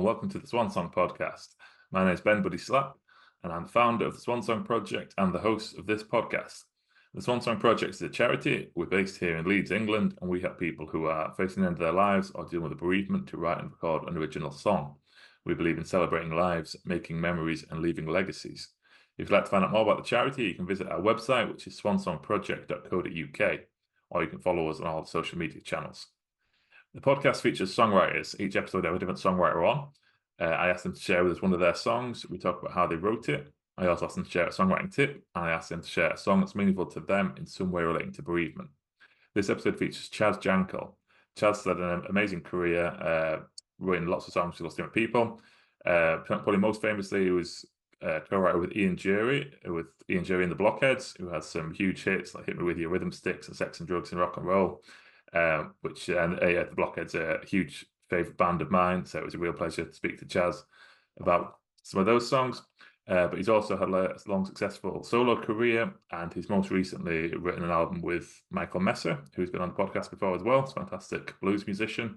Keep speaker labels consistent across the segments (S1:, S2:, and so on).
S1: and welcome to the Swan Song Podcast. My name is Ben Buddy Slap, and I'm the founder of the Swan Song Project and the host of this podcast. The Swan Song Project is a charity. We're based here in Leeds, England, and we help people who are facing the end of their lives or dealing with a bereavement to write and record an original song. We believe in celebrating lives, making memories, and leaving legacies. If you'd like to find out more about the charity, you can visit our website, which is swansongproject.co.uk, or you can follow us on all social media channels. The podcast features songwriters. Each episode I have a different songwriter on. I ask them to share with us one of their songs. We talk about how they wrote it. I also ask them to share a songwriting tip, and I ask them to share a song that's meaningful to them in some way relating to bereavement. This episode features Chaz Jankel. Chaz had an amazing career, written lots of songs with lots of different people. Probably most famously, he was co-writer with Ian Jury and the Blockheads, who had some huge hits like Hit Me With Your Rhythm Sticks and Sex and Drugs and Rock and Roll, the Blockheads are a huge favourite band of mine, so it was a real pleasure to speak to Chaz about some of those songs. But he's also had a long, successful solo career, and he's most recently written an album with Michael Messer, who's been on the podcast before as well. He's a fantastic blues musician.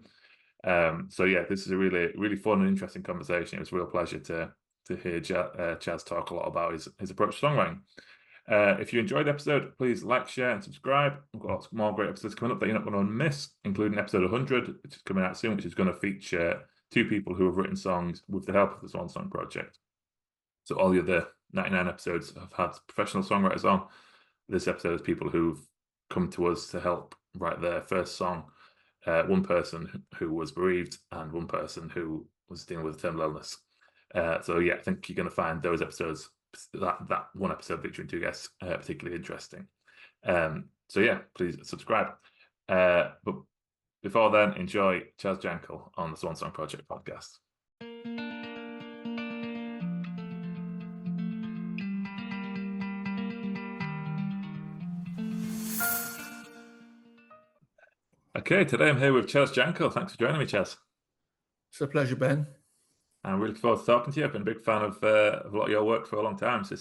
S1: This is a really, really fun and interesting conversation. It was a real pleasure to hear Chaz talk a lot about his approach to songwriting. If you enjoyed the episode, please like, share, and subscribe. We've got lots more great episodes coming up that you're not going to miss, including episode 100, which is coming out soon, which is going to feature two people who have written songs with the help of the Swan Song Project. So all the other 99 episodes have had professional songwriters on. This episode is people who've come to us to help write their first song. One person who was bereaved and one person who was dealing with a terminal illness. I think you're going to find those episodes, that one episode featuring two guests, particularly interesting. Please subscribe. But before then, enjoy Chaz Jankel on the Swan Song Project Podcast. Okay, today I'm here with Chaz Jankel. Thanks for joining me, Chaz.
S2: It's a pleasure, Ben.
S1: I'm really looking forward to talking to you. I've been a big fan of a lot of your work for a long time. So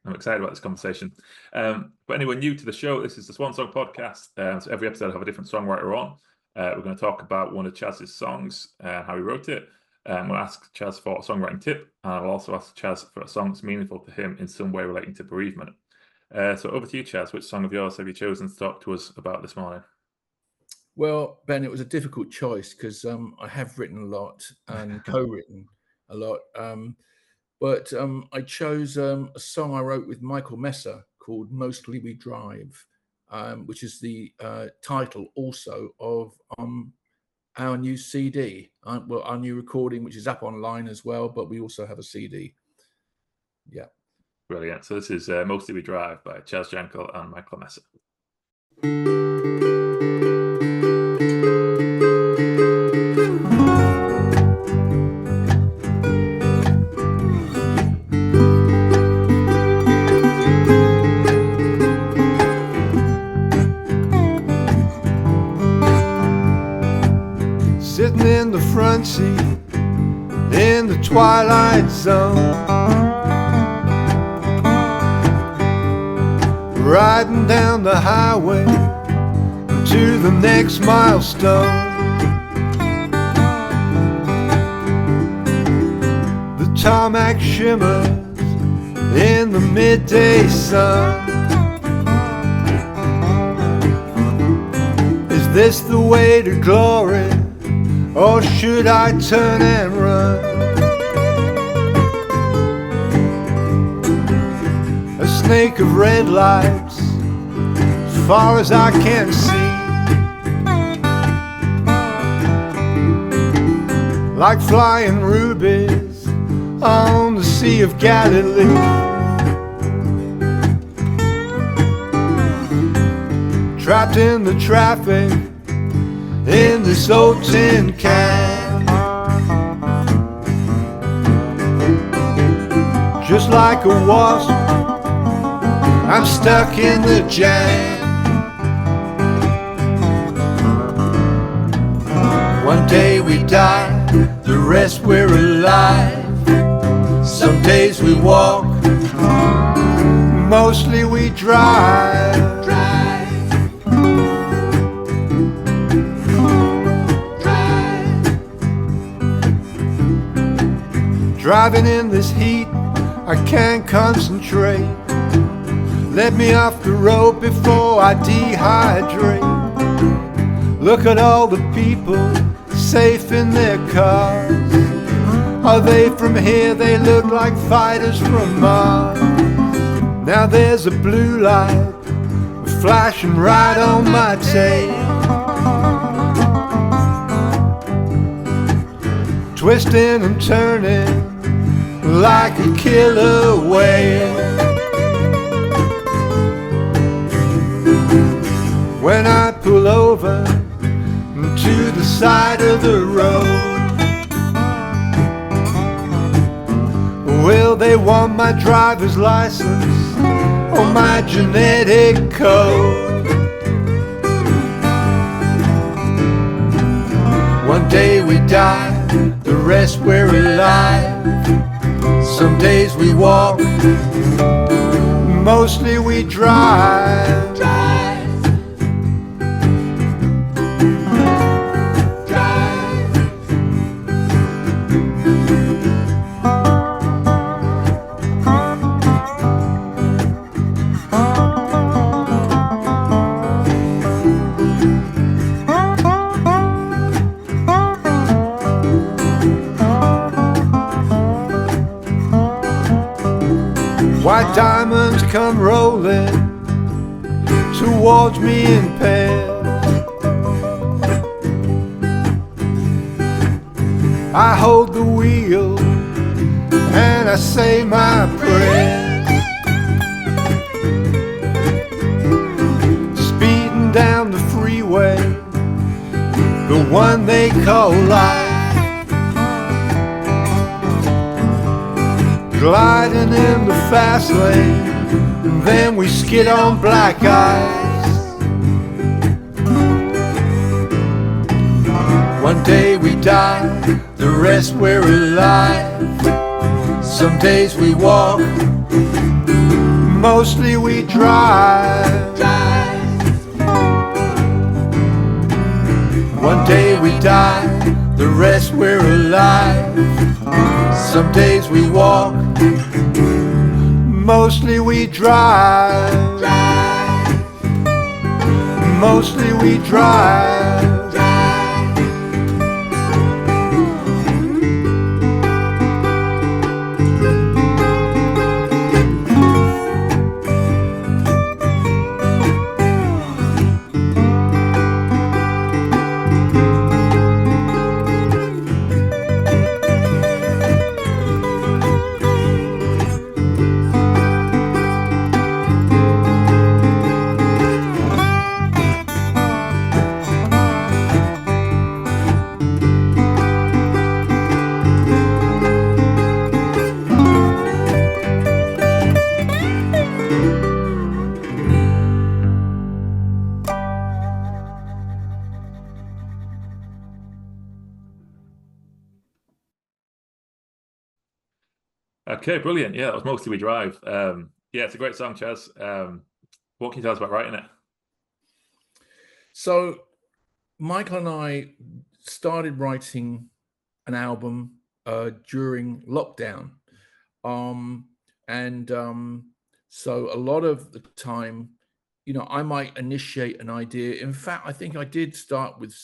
S1: I'm excited about this conversation. But anyone new to the show, this is the Swan Song Podcast. So every episode I have a different songwriter on. We're going to talk about one of Chaz's songs, how he wrote it. I'm going to ask Chaz for a songwriting tip. And I'll also ask Chaz for a song that's meaningful to him in some way relating to bereavement. So over to you, Chaz. Which song of yours have you chosen to talk to us about this morning?
S2: Well, Ben, it was a difficult choice because I have written a lot and co-written a lot. But I chose a song I wrote with Michael Messer called Mostly We Drive, which is the title also of our new CD, our new recording, which is up online as well, but we also have a CD. Yeah.
S1: Brilliant. So this is Mostly We Drive by Chaz Jankel and Michael Messer.
S3: Sitting in the front seat in the twilight zone, riding down the highway to the next milestone. The tarmac shimmers in the midday sun. Is this the way to glory, or should I turn and run? A snake of red lights, as far as I can see, like flying rubies on the Sea of Galilee. Trapped in the traffic in this old tin can, just like a wasp, I'm stuck in the jam. One day we die, the rest we're alive. Some days we walk, mostly we drive. Driving in this heat, I can't concentrate. Let me off the road before I dehydrate. Look at all the people safe in their cars. Are they from here? They look like fighters from Mars. Now there's a blue light flashing right on my tail. Twisting and turning like a killer whale. When I pull over to the side of the road, will they want my driver's license or my genetic code? One day we die, the rest we're alive. Some days we walk, mostly we drive. White diamonds come rolling towards me in pairs. I hold the wheel and I say my prayers. Speeding down the freeway, the one they call life. Gliding in the fast lane, and then we skid on black ice. One day we die, the rest we're alive. Some days we walk, mostly we drive. One day we die, the rest we're alive. Some days we walk, mostly we drive. Mostly we drive.
S1: Okay, brilliant. Yeah, that was Mostly We Drive. Yeah, it's a great song, Chaz. What can you tell us about writing it?
S2: So Michael and I started writing an album during lockdown. So a lot of the time, you know, I might initiate an idea. In fact, I think I did start with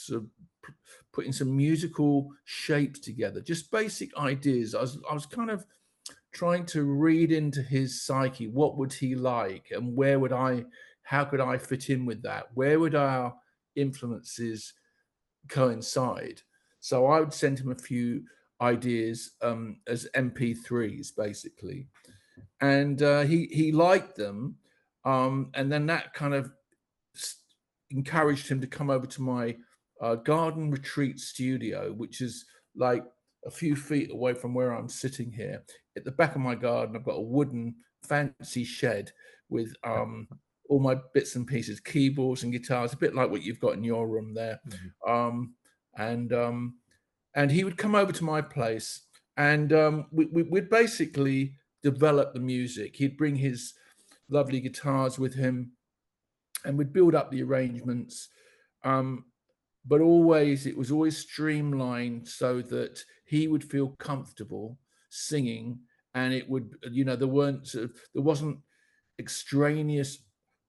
S2: putting some musical shapes together, just basic ideas. I was kind of trying to read into his psyche. What would he like, and how could I fit in with that? Where would our influences coincide? So I would send him a few ideas as MP3s, basically, and he liked them, and then that kind of encouraged him to come over to my garden retreat studio, which is like a few feet away from where I'm sitting here. At the back of my garden, I've got a wooden fancy shed with all my bits and pieces, keyboards and guitars, a bit like what you've got in your room there. Mm-hmm. And he would come over to my place, and we'd basically develop the music. He'd bring his lovely guitars with him, and we'd build up the arrangements. But it was always streamlined so that he would feel comfortable. singing, and it would, there wasn't extraneous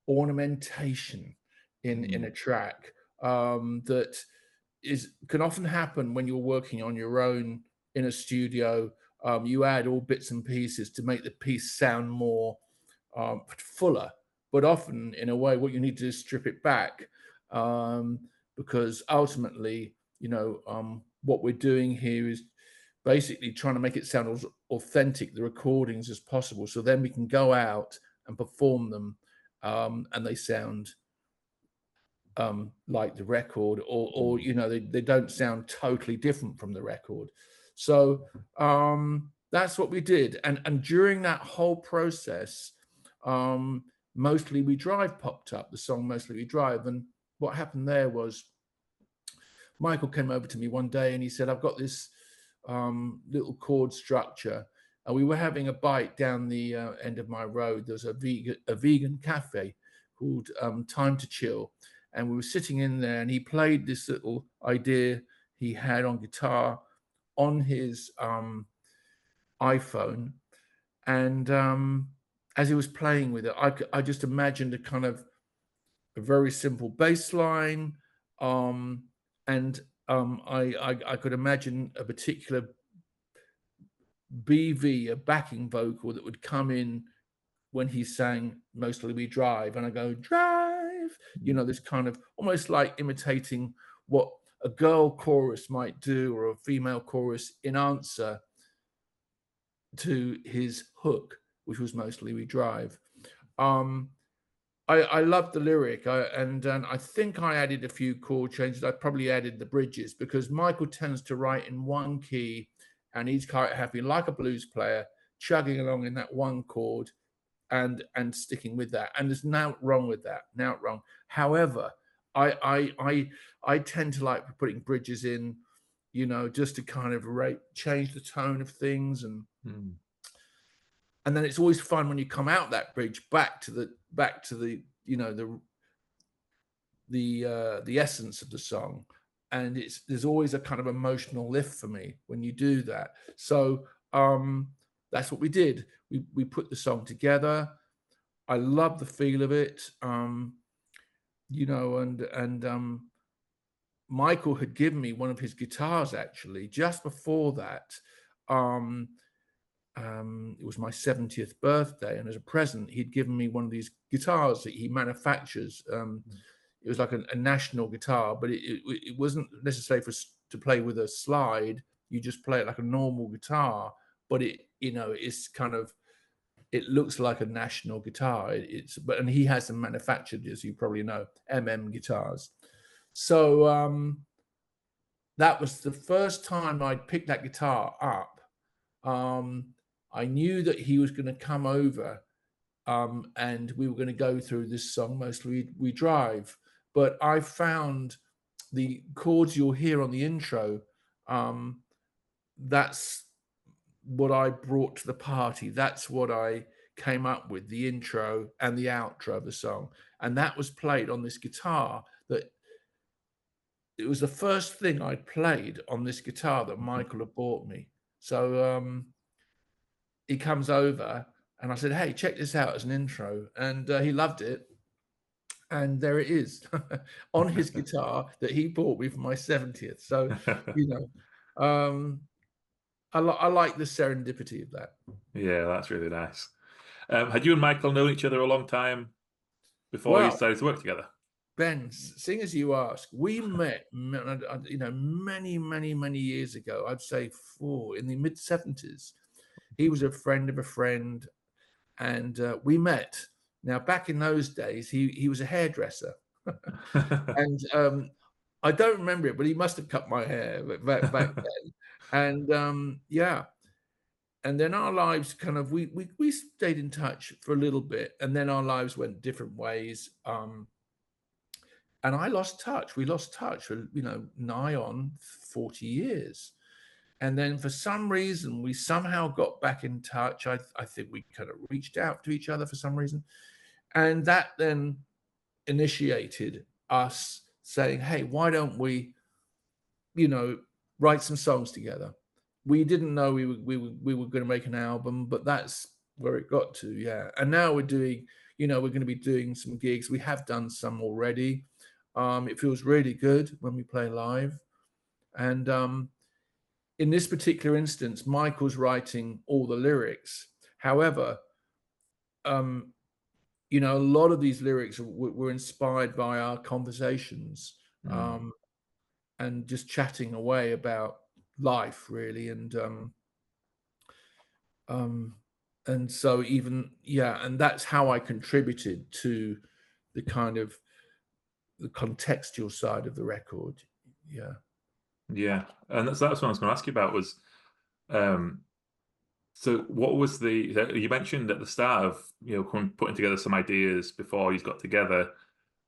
S2: ornamentation in a track that can often happen when you're working on your own in a studio. You add all bits and pieces to make the piece sound more fuller, but often in a way what you need to do is strip it back, because ultimately, what we're doing here is basically trying to make it sound as authentic, the recordings, as possible, so then we can go out and perform them, and they sound like the record, or they don't sound totally different from the record. So that's what we did, and during that whole process, Mostly We Drive popped up, the song Mostly We Drive. And what happened there was Michael came over to me one day and he said, I've got this little chord structure. And we were having a bite down the end of my road. There's a vegan cafe called Time to Chill. And we were sitting in there and he played this little idea he had on guitar on his iPhone. And as he was playing with it, I just imagined a kind of a very simple bass line. I could imagine a particular BV, a backing vocal that would come in when he sang Mostly We Drive. And I go, drive, this kind of almost like imitating what a girl chorus might do or a female chorus in answer to his hook, which was Mostly We Drive. I loved the lyric, and I think I added a few chord changes. I probably added the bridges because Michael tends to write in one key, and he's quite happy, like a blues player, chugging along in that one chord and sticking with that. And there's nothing wrong with that. Not wrong. However, I tend to like putting bridges in, just to kind of change the tone of things, and then it's always fun when you come out that bridge back to the essence of the song, and there's always a kind of emotional lift for me when you do that. So that's what we did. We put the song together. I love the feel of it, Michael had given me one of his guitars actually just before that. It was my 70th birthday, and as a present, he'd given me one of these guitars that he manufactures. It was like a national guitar, but it wasn't necessary to play with a slide. You just play it like a normal guitar, but it's kind of, it looks like a national guitar. And he has them manufactured, as you probably know, guitars. So that was the first time I'd picked that guitar up. I knew that he was going to come over, and we were going to go through this song, Mostly We Drive. But I found the chords you'll hear on the intro, that's what I brought to the party. That's what I came up with, the intro and the outro of the song. And that was played on this guitar. It was the first thing I'd played on this guitar that Michael had bought me. So he comes over and I said, hey, check this out as an intro. And he loved it. And there it is on his guitar that he bought me for my 70th. So, I like the serendipity of that.
S1: Yeah, that's really nice. Had you and Michael known each other a long time before you started to work together?
S2: Ben, seeing as you ask, we met, many, many, many years ago. I'd say in the mid-70s. He was a friend of a friend, and we met. Now, back in those days, he was a hairdresser, and I don't remember it, but he must have cut my hair back then. And and then our lives kind of we stayed in touch for a little bit, and then our lives went different ways. And I lost touch. We lost touch for nigh on 40 years. And then for some reason, we somehow got back in touch. I think we kind of reached out to each other for some reason. And that then initiated us saying, hey, why don't we, write some songs together? we didn't know we were going to make an album, but that's where it got to. Yeah. And now we're doing, we're going to be doing some gigs. We have done some already. It feels really good when we play live. And in this particular instance, Michael's writing all the lyrics. However, a lot of these lyrics were inspired by our conversations and just chatting away about life, really. And so and that's how I contributed to the kind of the contextual side of the record.
S1: Yeah, and that's what I was going to ask you about was, so what was you mentioned at the start of putting together some ideas before you got together,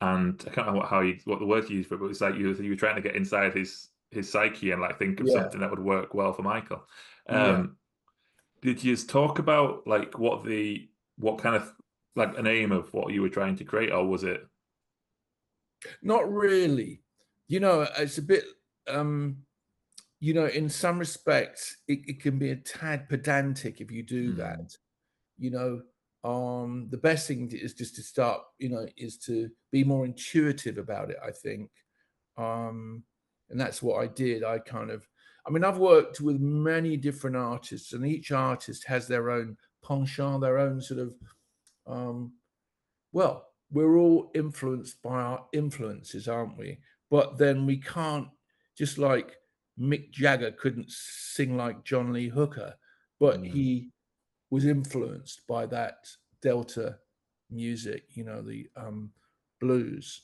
S1: and I can't remember what the word you used for it, but it's like you were trying to get inside his psyche and like think of something that would work well for Michael. Did you talk about like what kind of like an aim of what you were trying to create, or was it?
S2: Not really. It's a bit, in some respects, it can be a tad pedantic if you do that. The best thing is just to start, is to be more intuitive about it, I think. And that's what I did. I've worked with many different artists, and each artist has their own penchant, their own sort of, we're all influenced by our influences, aren't we? But then we can't, just like Mick Jagger couldn't sing like John Lee Hooker, but he was influenced by that Delta music, the blues.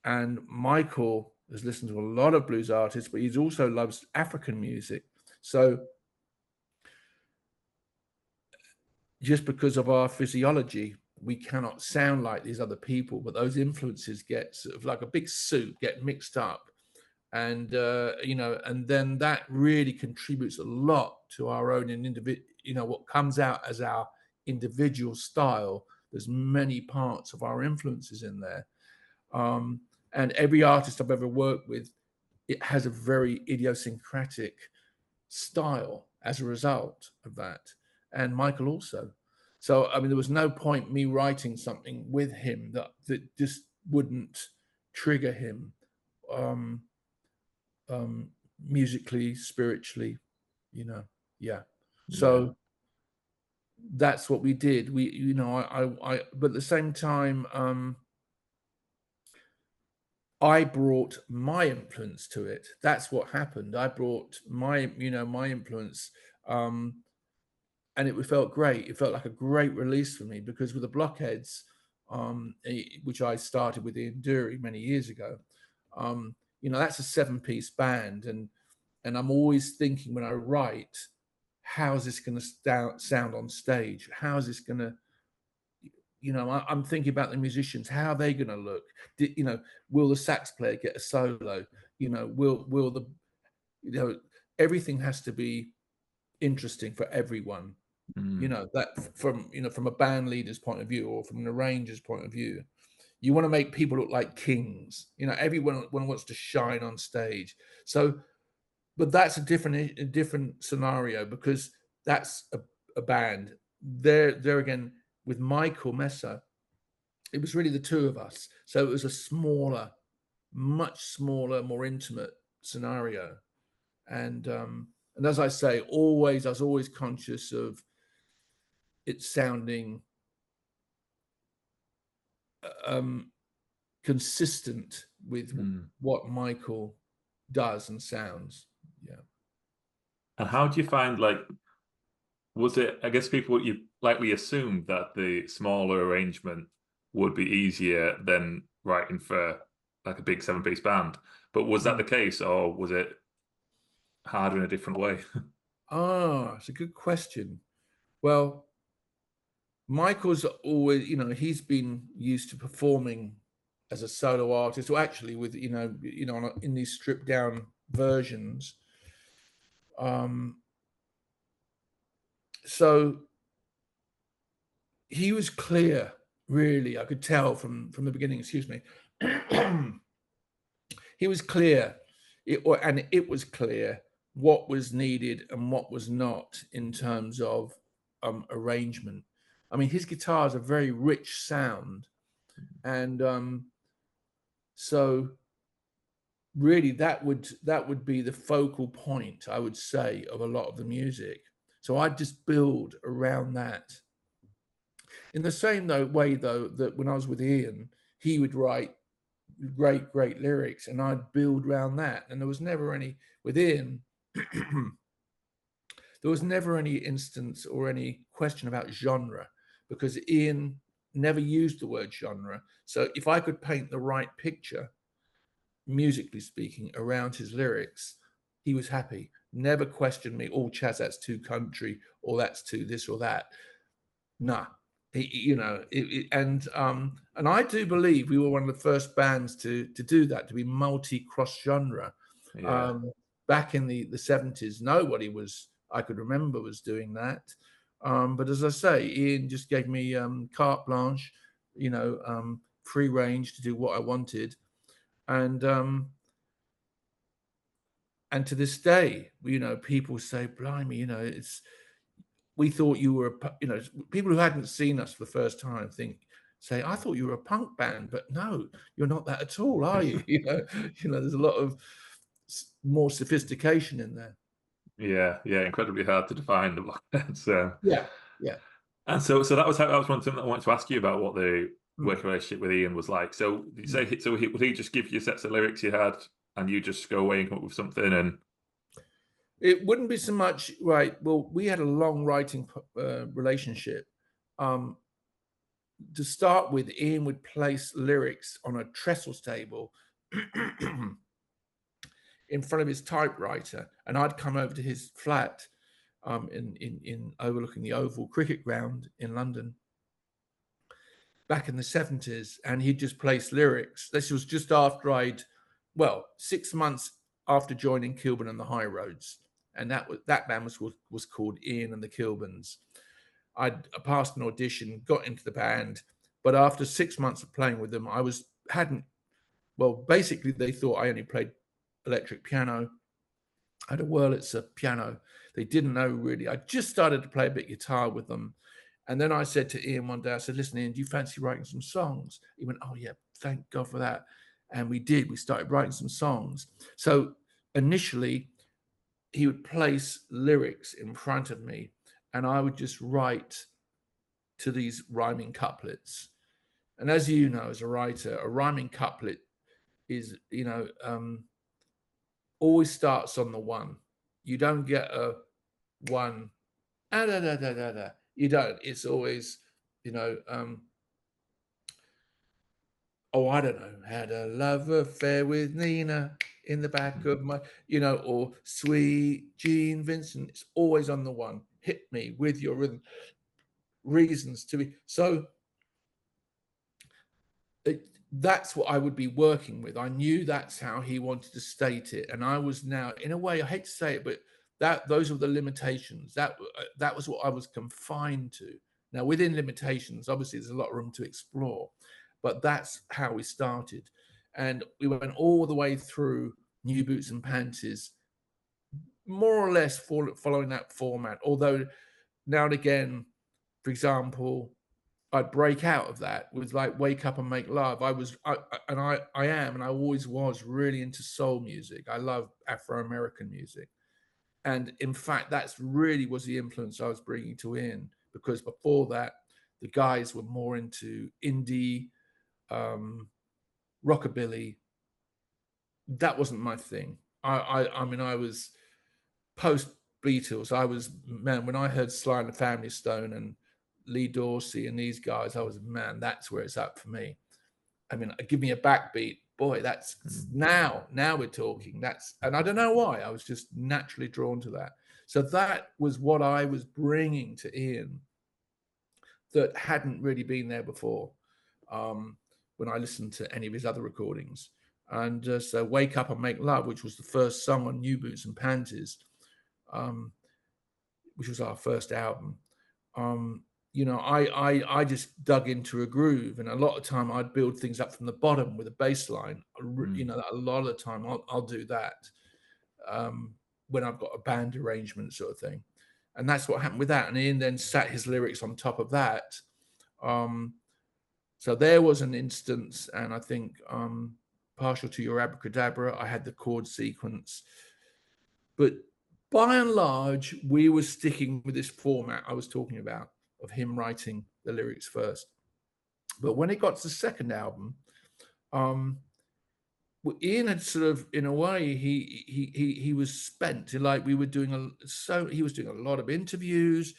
S2: And Michael has listened to a lot of blues artists, but he also loves African music. So just because of our physiology, we cannot sound like these other people, but those influences get sort of like a big soup, get mixed up. And, and then that really contributes a lot to our own what comes out as our individual style. There's many parts of our influences in there. And every artist I've ever worked with, it has a very idiosyncratic style as a result of that. And Michael also. So, there was no point me writing something with him that just wouldn't trigger him musically, spiritually, So that's what we did. But at the same time, I brought my influence to it. That's what happened. I brought my influence, and it felt great. It felt like a great release for me, because with the Blockheads, which I started with the Enduri many years ago, that's a 7-piece band, and I'm always thinking when I write, how's this going to sound on stage? How's this going to, I'm thinking about the musicians. How are they going to look? Will the sax player get a solo? Will the, everything has to be interesting for everyone. That from a band leader's point of view, or from an arranger's point of view, you want to make people look like kings. Everyone wants to shine on stage. So, but that's a different scenario, because that's a band. There again, with Michael Messer, it was really the two of us. So it was a much smaller, more intimate scenario. And as I say, I was always conscious of it sounding consistent with what Michael does and sounds. Yeah.
S1: And how do you find, like, was it, I guess people, you likely assumed that the smaller arrangement would be easier than writing for like a big 7-piece band, but was that the case, or was it harder in a different way?
S2: It's a good question. Well, Michael's always, he's been used to performing as a solo artist, or actually with, in these stripped down versions. So he was clear, really. I could tell from the beginning, excuse me. He was clear. It was clear what was needed and what was not in terms of arrangement. I mean, his guitar is a very rich sound, and so really that would be the focal point, I would say, of a lot of the music. So I just build around that. In the same way, though, that when I was with Ian, he would write great lyrics, and I'd build around that. And there was never any with Ian. There was never any instance or any question about genre, because Ian never used the word genre. So if I could paint the right picture, musically speaking, around his lyrics, he was happy. Never questioned me, oh, Chaz, that's too country, or that's too this or that. Nah. And I do believe we were one of the first bands to do that, to be multi-cross genre.
S1: Yeah.
S2: Back in the 70s, nobody I could remember was doing that. But as I say, Ian just gave me carte blanche, free range to do what I wanted. And to this day, people say, blimey, we thought you were, people who hadn't seen us for the first time say, I thought you were a punk band, but no, you're not that at all, are you? There's a lot of more sophistication in there.
S1: Yeah, incredibly hard to define the Blockheads.
S2: Yeah.
S1: And so that was one thing that I wanted to ask you about, what the working relationship with Ian was like. So did you say, would he just give you sets of lyrics you had, and you just go away and come up with something? And
S2: it wouldn't be so much, right? Well, we had a long writing relationship. To start with, Ian would place lyrics on a trestles table in front of his typewriter, and I'd come over to his flat in overlooking the Oval cricket ground in London back in the 70s, and he'd just place lyrics. This was just after 6 months after joining Kilburn and the High Roads, and that band was called Ian and the Kilburns. I passed an audition, got into the band, but after 6 months of playing with them, basically they thought I only played electric piano. I had a Wurlitzer piano. They didn't know really. I just started to play a bit guitar with them. And then I said to Ian one day, I said, listen, Ian, do you fancy writing some songs? He went, oh yeah, thank God for that. And we did. We started writing some songs. So initially, he would place lyrics in front of me, and I would just write to these rhyming couplets. And as you know, as a writer, a rhyming couplet is, always starts on the one. You don't get a one, da da da da da. You don't. It's always, oh, I don't know, had a love affair with Nina in the back of my, or Sweet Jean Vincent. It's always on the one. Hit me with your rhythm. Reasons to be. So that's what I would be working with. I knew that's how he wanted to state it. And I was now, in a way, I hate to say it, but those were the limitations. That was what I was confined to. Now, within limitations, obviously, there's a lot of room to explore. But that's how we started. And we went all the way through New Boots and Panties, more or less following that format. Although now and again, for example, I'd break out of that with like Wake Up and Make Love. I am, and I always was really into soul music. I love Afro-American music. And in fact, that's really was the influence I was bringing to Ian, because before that, the guys were more into indie, rockabilly. That wasn't my thing. I mean, I was post Beatles. When I heard Sly and the Family Stone and Lee Dorsey and these guys, I was, man, that's where it's at for me. I mean, give me a backbeat, boy, that's now we're talking. And I don't know why, I was just naturally drawn to that. So that was what I was bringing to Ian that hadn't really been there before. When I listened to any of his other recordings. And so Wake Up and Make Love, which was the first song on New Boots and Panties, which was our first album, I just dug into a groove. And a lot of time I'd build things up from the bottom with a bass line. A lot of the time I'll do that. when I've got a band arrangement sort of thing. And that's what happened with that. And Ian then sat his lyrics on top of that. So there was an instance, and I think Partial to Your Abracadabra, I had the chord sequence. But by and large, we were sticking with this format I was talking about of him writing the lyrics first. But when it got to the second album, well, Ian had sort of, in a way, he was spent. Like we were doing he was doing a lot of interviews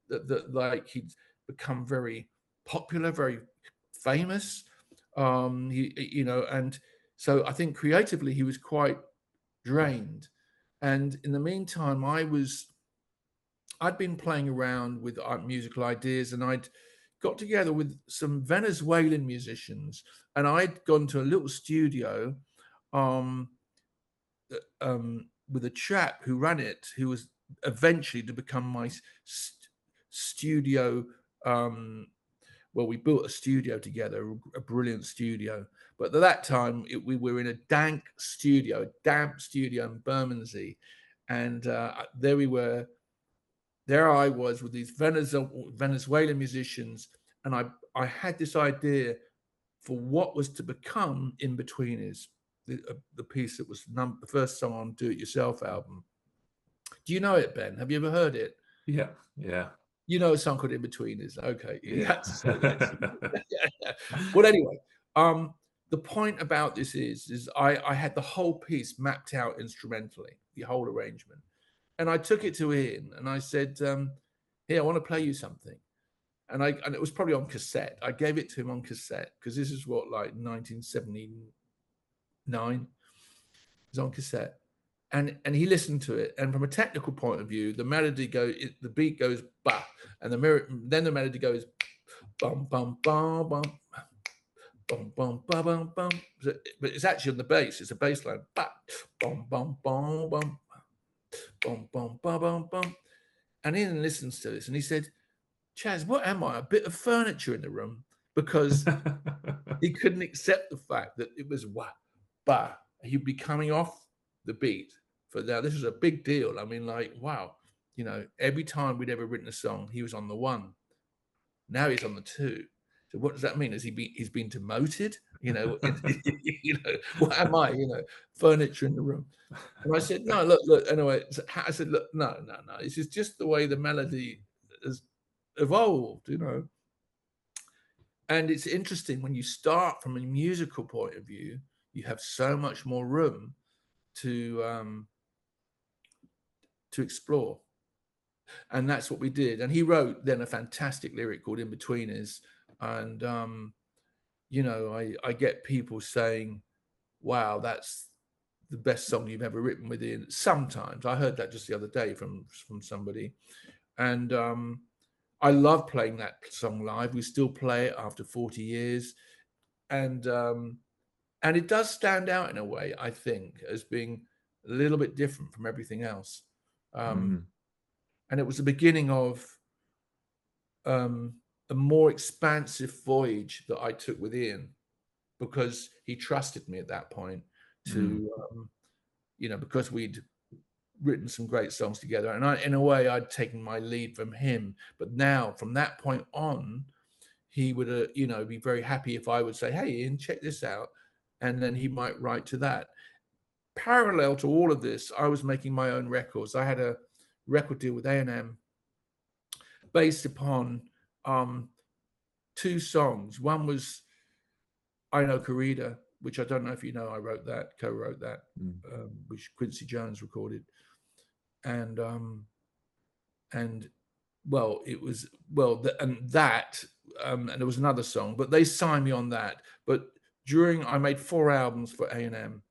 S2: that like he'd become very popular, very famous. And so I think creatively he was quite drained. And in the meantime, I'd been playing around with musical ideas, and I'd got together with some Venezuelan musicians, and I'd gone to a little studio with a chap who ran it, who was eventually to become my studio. Well, we built a studio together, a brilliant studio. But at that time, we were in a damp studio in Bermondsey. And there we were. There I was with these Venezuelan musicians. And I had this idea for what was to become In Betweeners, the piece that was the first song on Do It Yourself album. Do you know it, Ben? Have you ever heard it?
S1: Yeah.
S2: You know a song called In Betweeners. Okay.
S1: Yeah.
S2: Well, anyway, the point about this is I had the whole piece mapped out instrumentally, the whole arrangement. And I took it to Ian and I said, here, I want to play you something. And it was probably on cassette. I gave it to him on cassette because this is what, like 1979. It was on cassette. And he listened to it. And from a technical point of view, the melody the beat goes bah, and then the melody goes bum bum bum bum bum bum bum bum bum. But it's actually on the bass. It's a bass line. Bah, bum bum bum bum bum bum bum bum bum. And Ian listens to this and he said, Chaz, what am I? A bit of furniture in the room? Because he couldn't accept the fact that it was wah, bah. He'd be coming off the beat. Now, this was a big deal. I mean, like, wow, every time we'd ever written a song, he was on the 1. Now he's on the 2. So what does that mean? He's been demoted? What am I? Furniture in the room. And I said, no, look. Anyway, I said, look, no. This is just the way the melody has evolved, And it's interesting when you start from a musical point of view, you have so much more room to explore. And that's what we did. And he wrote then a fantastic lyric called In Betweeners. And, I get people saying, wow, that's the best song you've ever written with Ian. Sometimes I heard that just the other day from somebody. And I love playing that song live. We still play it after 40 years. And it does stand out in a way, I think, as being a little bit different from everything else. And it was the beginning of a more expansive voyage that I took with Ian, because he trusted me at that point to, because we'd written some great songs together. And in a way, I'd taken my lead from him. But now, from that point on, he would, be very happy if I would say, hey, Ian, check this out. And then he might write to that. Parallel to all of this, I was making my own records. I had a record deal with A&M based upon 2 songs. One was I Know Corrida, which I don't know if you know, I co-wrote that, which Quincy Jones recorded. And there was another song, but they signed me on that. But I made 4 albums for A&M,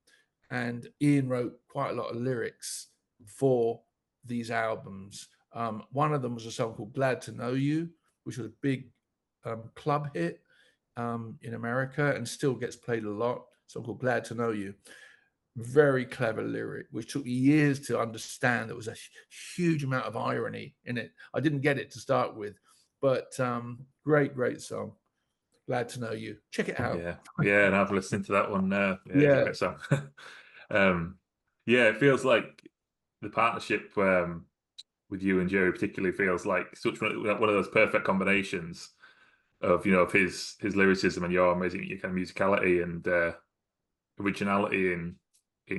S2: and Ian wrote quite a lot of lyrics for these albums. One of them was a song called Glad to Know You, which was a big club hit in America and still gets played a lot. A song called Glad to Know You. Very clever lyric, which took me years to understand. There was a huge amount of irony in it. I didn't get it to start with, but great song. Glad to Know You. Check it out.
S1: Yeah, and I've listened to that one. Great song. It feels like the partnership with you and Jerry particularly feels like such one of those perfect combinations of of his lyricism and your amazing your kind of musicality and originality in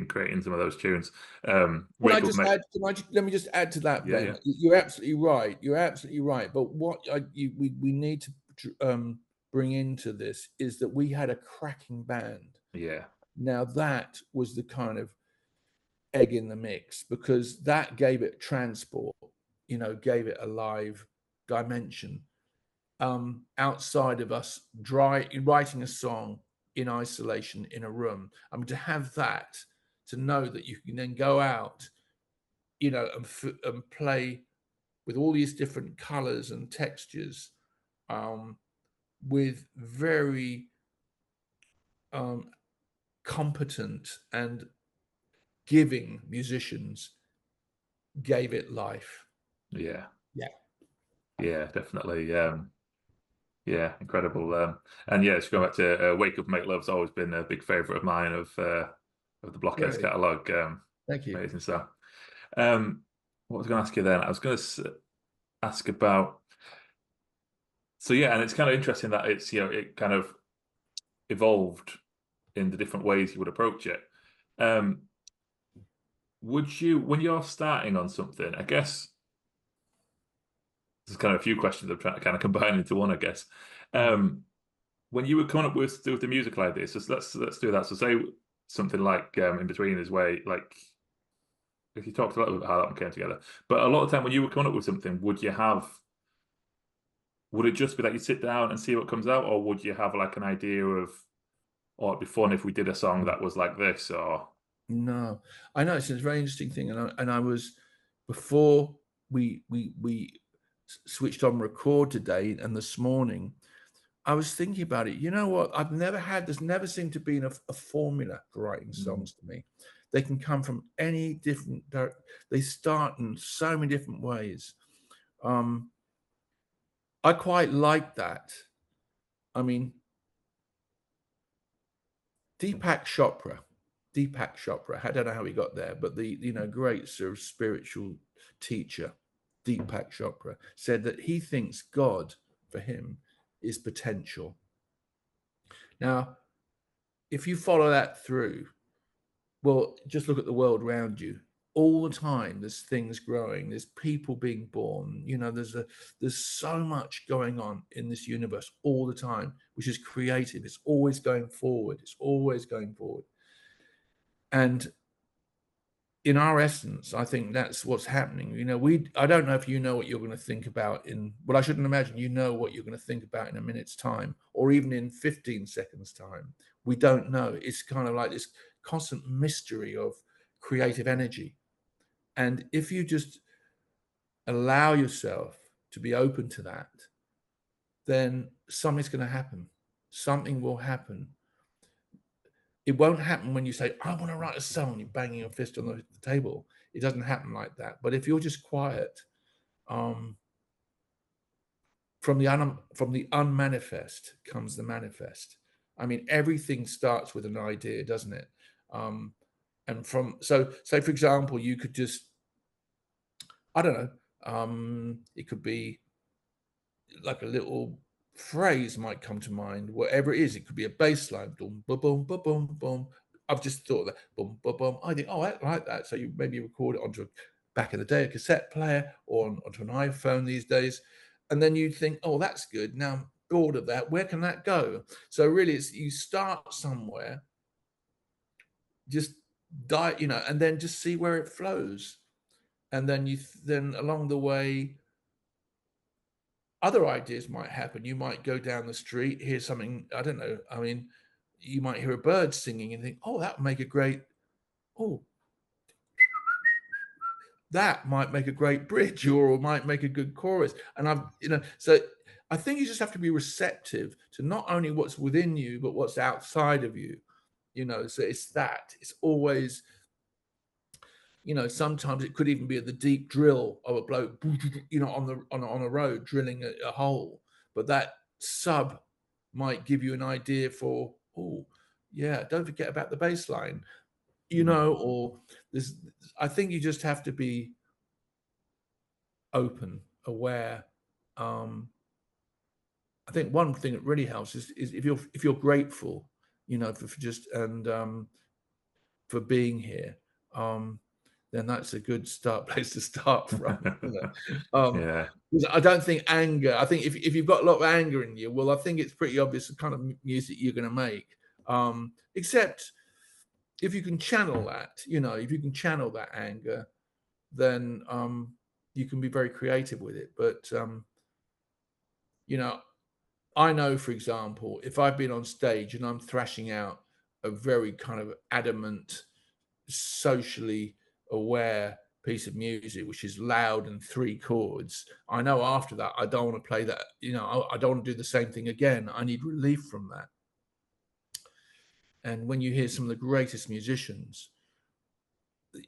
S1: creating some of those tunes.
S2: Let me just add to that, Ben.
S1: Yeah.
S2: You're absolutely right. You're absolutely right. But what we need to bring into this is that we had a cracking band.
S1: Yeah.
S2: Now that was the kind of egg in the mix, because that gave it transport, gave it a live dimension. Outside of us writing a song in isolation in a room. I mean, to have that, to know that you can then go out, and play with all these different colors and textures, with very competent and giving musicians, gave it life.
S1: Yeah, definitely. Incredible. And just going back to Wake Up Make Love's always been a big favorite of mine of the Blockheads catalog.
S2: Thank you.
S1: Amazing stuff. What was I going to ask you then? I was going to ask about. So and it's kind of interesting that it's it kind of evolved in the different ways you would approach it. Would you, when you're starting on something, I guess there's kind of a few questions I'm trying to kind of combine into one, I guess. When you were coming up with the music like this, just let's do that. So say something like In Between is where, like, if you talked a little bit about how that one came together, but a lot of time when you were coming up with something, would it just be like you sit down and see what comes out, or would you have like an idea of, or it'd be fun if we did a song that was like this, or?
S2: No, I know it's a very interesting thing, and I was, before we switched on record today and this morning, I was thinking about it. You know what? There's never seemed to be a formula for writing songs to me. They can come from any different, they start in so many different ways. I quite like that. I mean, Deepak Chopra, I don't know how he got there, but the great sort of spiritual teacher, Deepak Chopra, said that he thinks God for him is potential. Now, if you follow that through, well, just look at the world around you. All the time, there's things growing. There's people being born. There's so much going on in this universe all the time, which is creative. It's always going forward. And in our essence, I think that's what's happening. I don't know if you know what you're going to think about I shouldn't imagine you know what you're going to think about in a minute's time, or even in 15 seconds time. We don't know. It's kind of like this constant mystery of creative energy. And if you just allow yourself to be open to that, then something's going to happen. Something will happen. It won't happen when you say, I want to write a song, you're banging your fist on the table. It doesn't happen like that. But if you're just quiet, from the unmanifest comes the manifest. I mean, everything starts with an idea, doesn't it? So say, for example, you could just, I don't know, it could be like a little phrase might come to mind, whatever it is. It could be a bass line, boom, boom, boom, boom, boom, boom. I've just thought that, boom, boom, boom. I think, I like that. So you maybe record it onto, back in the day, a cassette player, or onto an iPhone these days. And then you think, oh, that's good. Now I'm bored of that. Where can that go? So really, you start somewhere, just and then just see where it flows. And then then along the way, other ideas might happen. You might go down the street, hear something, I don't know. I mean, you might hear a bird singing and think, oh, that would make a great, that might make a great bridge, or might make a good chorus. And so I think you just have to be receptive to not only what's within you, but what's outside of you. So it's always, sometimes it could even be the deep drill of a bloke, on a road drilling a hole. But that sub might give you an idea for, don't forget about the bass line. you know, or there's, I think you just have to be open, aware. I think one thing that really helps is if you're grateful, you know, for just and for being here, then that's a good place to start from.
S1: Yeah.
S2: I don't think anger. I think if you've got a lot of anger in you, well, I think it's pretty obvious the kind of music you're going to make. Except if you can channel that, you know, if you can channel that anger, then you can be very creative with it. But you know, I know, for example, if I've been on stage and I'm thrashing out a very kind of adamant, socially aware piece of music, which is loud and 3 chords, I know after that, I don't want to play that. You know, I don't want to do the same thing again. I need relief from that. And when you hear some of the greatest musicians,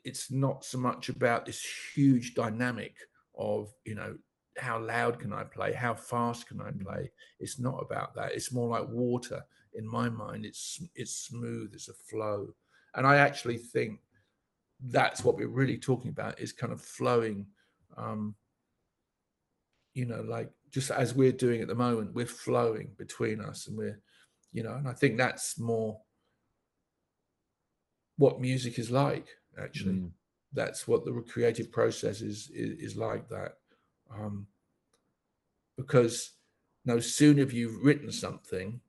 S2: it's not so much about this huge dynamic of, you know, how loud can I play? How fast can I play? It's not about that. It's more like water in my mind. It's smooth. It's a flow. And I actually think that's what we're really talking about, is kind of flowing, you know, like just as we're doing at the moment, we're flowing between us, and we're, you know, and I think that's more what music is like, actually. That's what the creative process is like, that. Because no sooner have you written something,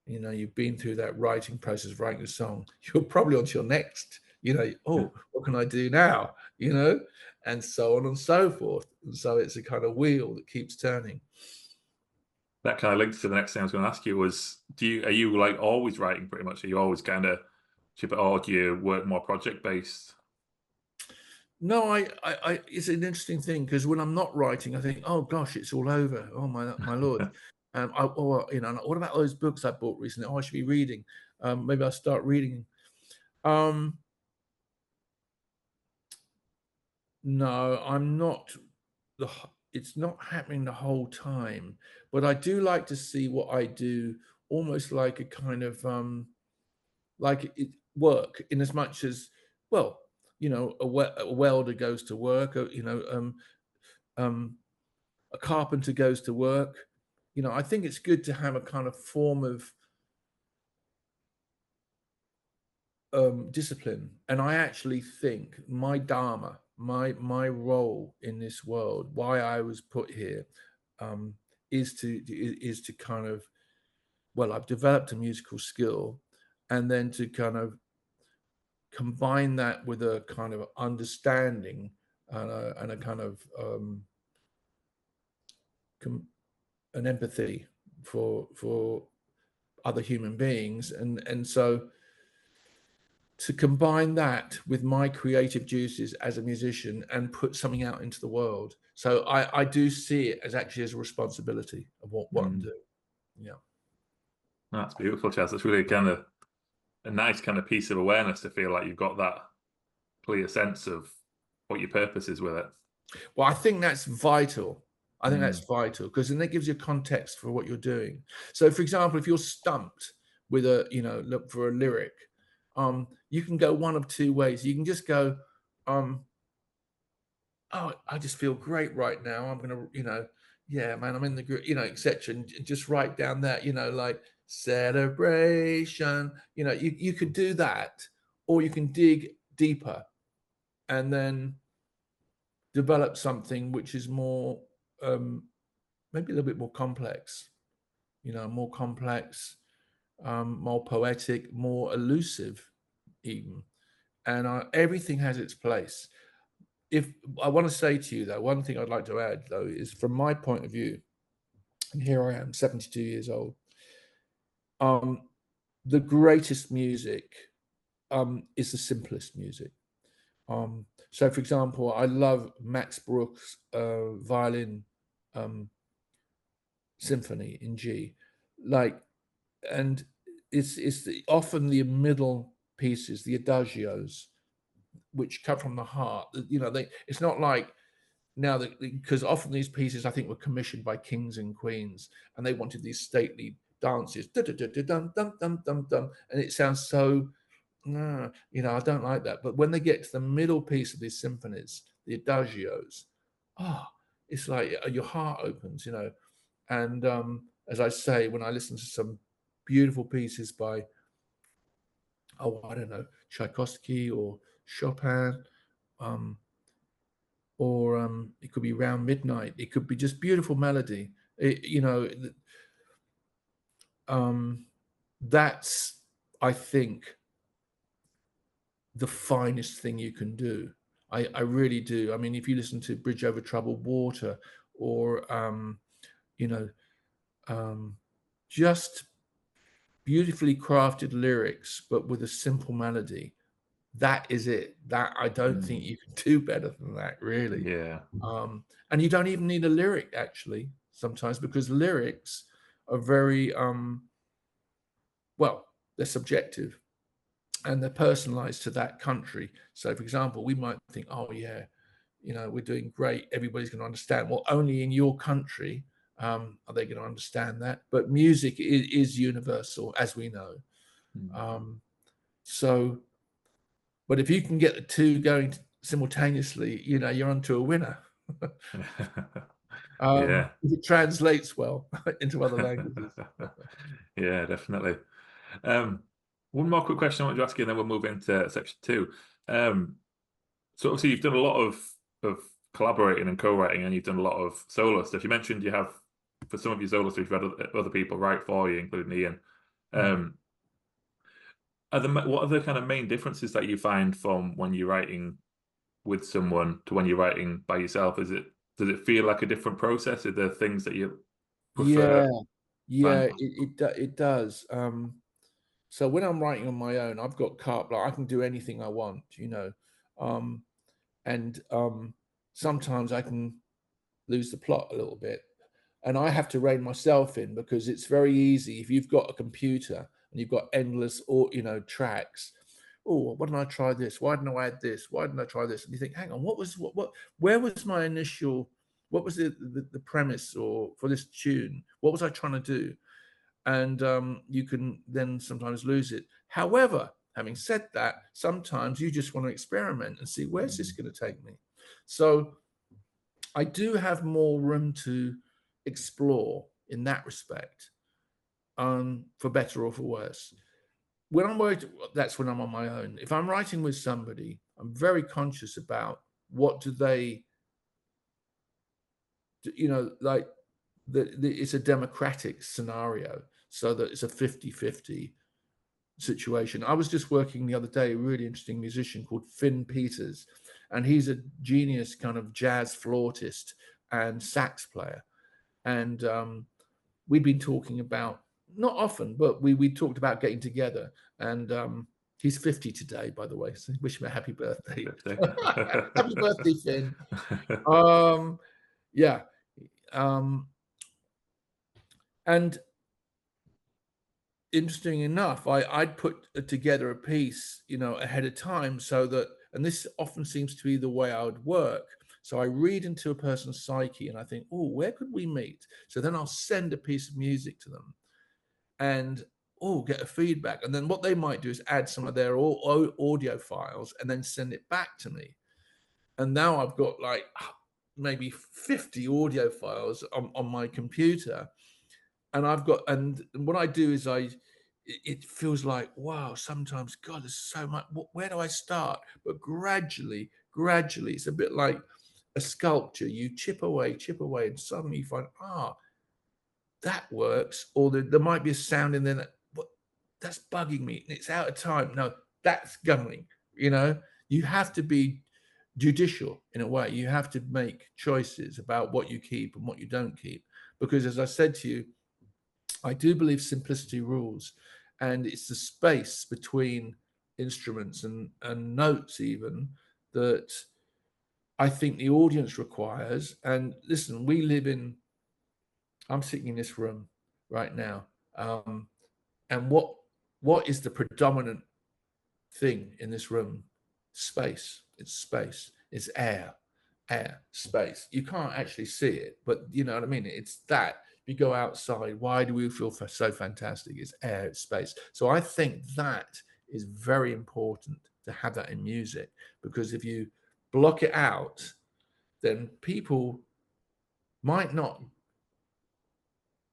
S2: you know, you've been through that writing process, writing a song, you're probably on to your next, you know, oh, what can I do now? You know, and so on and so forth. And so it's a kind of wheel that keeps turning.
S1: That kind of links to the next thing I was going to ask you was, are you like always writing pretty much? Are you always kind of chip it, or do you work more project based?
S2: No, I it's an interesting thing, because when I'm not writing, I think, oh gosh, it's all over. Oh my lord. You know, what about those books I bought recently? Oh, I should be reading. Maybe I'll start reading. No, I'm not. It's not happening the whole time, but I do like to see what I do almost like a kind of like it work, in as much as, well, you know, a welder goes to work, you know, a carpenter goes to work. You know, I think it's good to have a kind of form of discipline. And I actually think my dharma, my role in this world, why I was put here, is to kind of, well, I've developed a musical skill, and then to kind of combine that with a kind of understanding and a kind of an empathy for other human beings, and so to combine that with my creative juices as a musician and put something out into the world. So I do see it as actually as a responsibility of what I'm doing. Yeah.
S1: That's beautiful, Chaz. It's really kind of a nice kind of piece of awareness to feel like you've got that clear sense of what your purpose is with it.
S2: Well, I think that's vital. I think that's vital, because then that gives you context for what you're doing. So, for example, if you're stumped with a, you know, look for a lyric, you can go one of 2 ways. You can just go, oh, I just feel great right now. I'm going to, you know, yeah, man, I'm in the group, you know, etc. And just write down that, you know, like celebration, you know, you could do that, or you can dig deeper and then develop something which is more, maybe a little bit more complex, you know, more complex, more poetic, more elusive even. And everything has its place. If I want to say to you, though, one thing I'd like to add, though, is from my point of view, and here I am, 72 years old, the greatest music is the simplest music. So, for example, I love Max Bruch's violin symphony in G, like, and it's often the middle pieces, the adagios, which come from the heart. You know, it's not like now that, because often these pieces I think were commissioned by kings and queens, and they wanted these stately dances, dum dum dum dum dum dum, and it sounds so no, I don't like that. But when they get to the middle piece of these symphonies, the adagios, it's like your heart opens, And as I say, when I listen to some beautiful pieces by, I don't know, Tchaikovsky or Chopin, or it could be Round Midnight. It could be just beautiful melody. That's, I think, the finest thing you can do. I really do. I mean, if you listen to Bridge Over Troubled Water, or just beautifully crafted lyrics, but with a simple melody, that is it. That, I don't think you can do better than that, really.
S1: Yeah.
S2: And you don't even need a lyric, actually, sometimes, because lyrics are very well, they're subjective and they're personalized to that country. So, for example, we might think, oh yeah, we're doing great, everybody's going to understand. Well, only in your country are they going to understand that. But music is universal, as we know. So, but if you can get the two going simultaneously, you're onto a winner.
S1: Yeah.
S2: If it translates well into other languages.
S1: Yeah, definitely. One more quick question I want to ask you, and then we'll move into section 2. So obviously you've done a lot of collaborating and co-writing, and you've done a lot of solo stuff. You mentioned you have, for some of your solo stuff, you've had other people write for you, including Ian. What are the kind of main differences that you find from when you're writing with someone to when you're writing by yourself? Does it feel like a different process? Are there things that you prefer?
S2: Yeah, it does. So when I'm writing on my own, I've got carte blanche. I can do anything I want, and sometimes I can lose the plot a little bit, and I have to rein myself in, because it's very easy if you've got a computer and you've got endless, or tracks. Oh, why didn't I try this? Why didn't I add this? Why didn't I try this? And you think, hang on, where was my initial? What was the premise or for this tune? What was I trying to do? And you can then sometimes lose it. However, having said that, sometimes you just want to experiment and see, where's this going to take me? So I do have more room to explore in that respect, for better or for worse. When I'm working, that's when I'm on my own. If I'm writing with somebody, I'm very conscious about what do they, like, it's a democratic scenario, so that it's a 50-50 situation. I was just working the other day, a really interesting musician called Finn Peters, and he's a genius kind of jazz flautist and sax player. And we'd been talking about, not often, but we talked about getting together. And he's 50 today, by the way, so wish him a happy birthday. Happy birthday, Finn. Yeah. And interesting enough, I'd put together a piece, ahead of time, so that, and this often seems to be the way I would work. So I read into a person's psyche and I think, oh, where could we meet? So then I'll send a piece of music to them and, get a feedback. And then what they might do is add some of their audio files and then send it back to me. And now I've got like maybe 50 audio files on my computer. And and what I do is it feels like, wow, sometimes, God, there's so much. Where do I start? But gradually, it's a bit like a sculpture. You chip away, and suddenly you find, that works. Or there might be a sound in there that's bugging me. It's out of time. No, that's going. You have to be judicial in a way. You have to make choices about what you keep and what you don't keep. Because as I said to you, I do believe simplicity rules, and it's the space between instruments and notes even that I think the audience requires. And listen, I'm sitting in this room right now, and what is the predominant thing in this room? Space. It's space. It's air, space. You can't actually see it, but you know what I mean? It's that. You go outside, why do we feel so fantastic? It's air, it's space. So I think that is very important to have that in music, because if you block it out, then people might not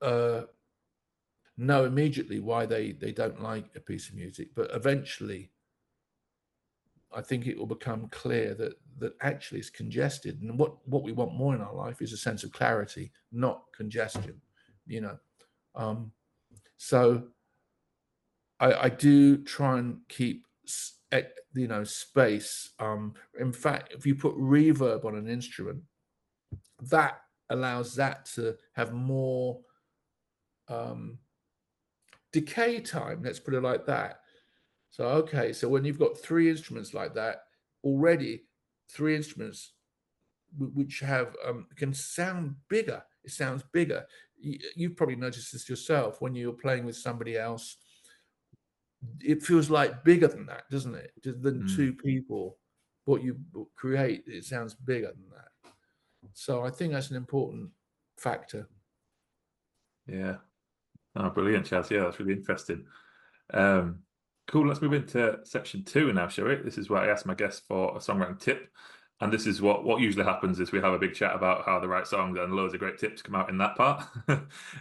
S2: know immediately why they don't like a piece of music, but eventually I think it will become clear that actually it's congested, and what we want more in our life is a sense of clarity, not congestion, you know. So I do try and keep space. In fact, if you put reverb on an instrument, that allows that to have more decay time, let's put it like that. So okay, so when you've got three instruments like that already, three instruments which have can sound bigger, it sounds bigger. You've probably noticed this yourself when you're playing with somebody else. It feels like bigger than that, doesn't it? Than two people. What you create, it sounds bigger than that. So I think that's an important factor.
S1: Yeah. Oh, brilliant, Chaz. Yeah, that's really interesting. Cool. Let's move into section 2 now, shall we? This is where I ask my guests for a songwriting tip. And this is what usually happens is we have a big chat about how to write songs, and loads of great tips come out in that part.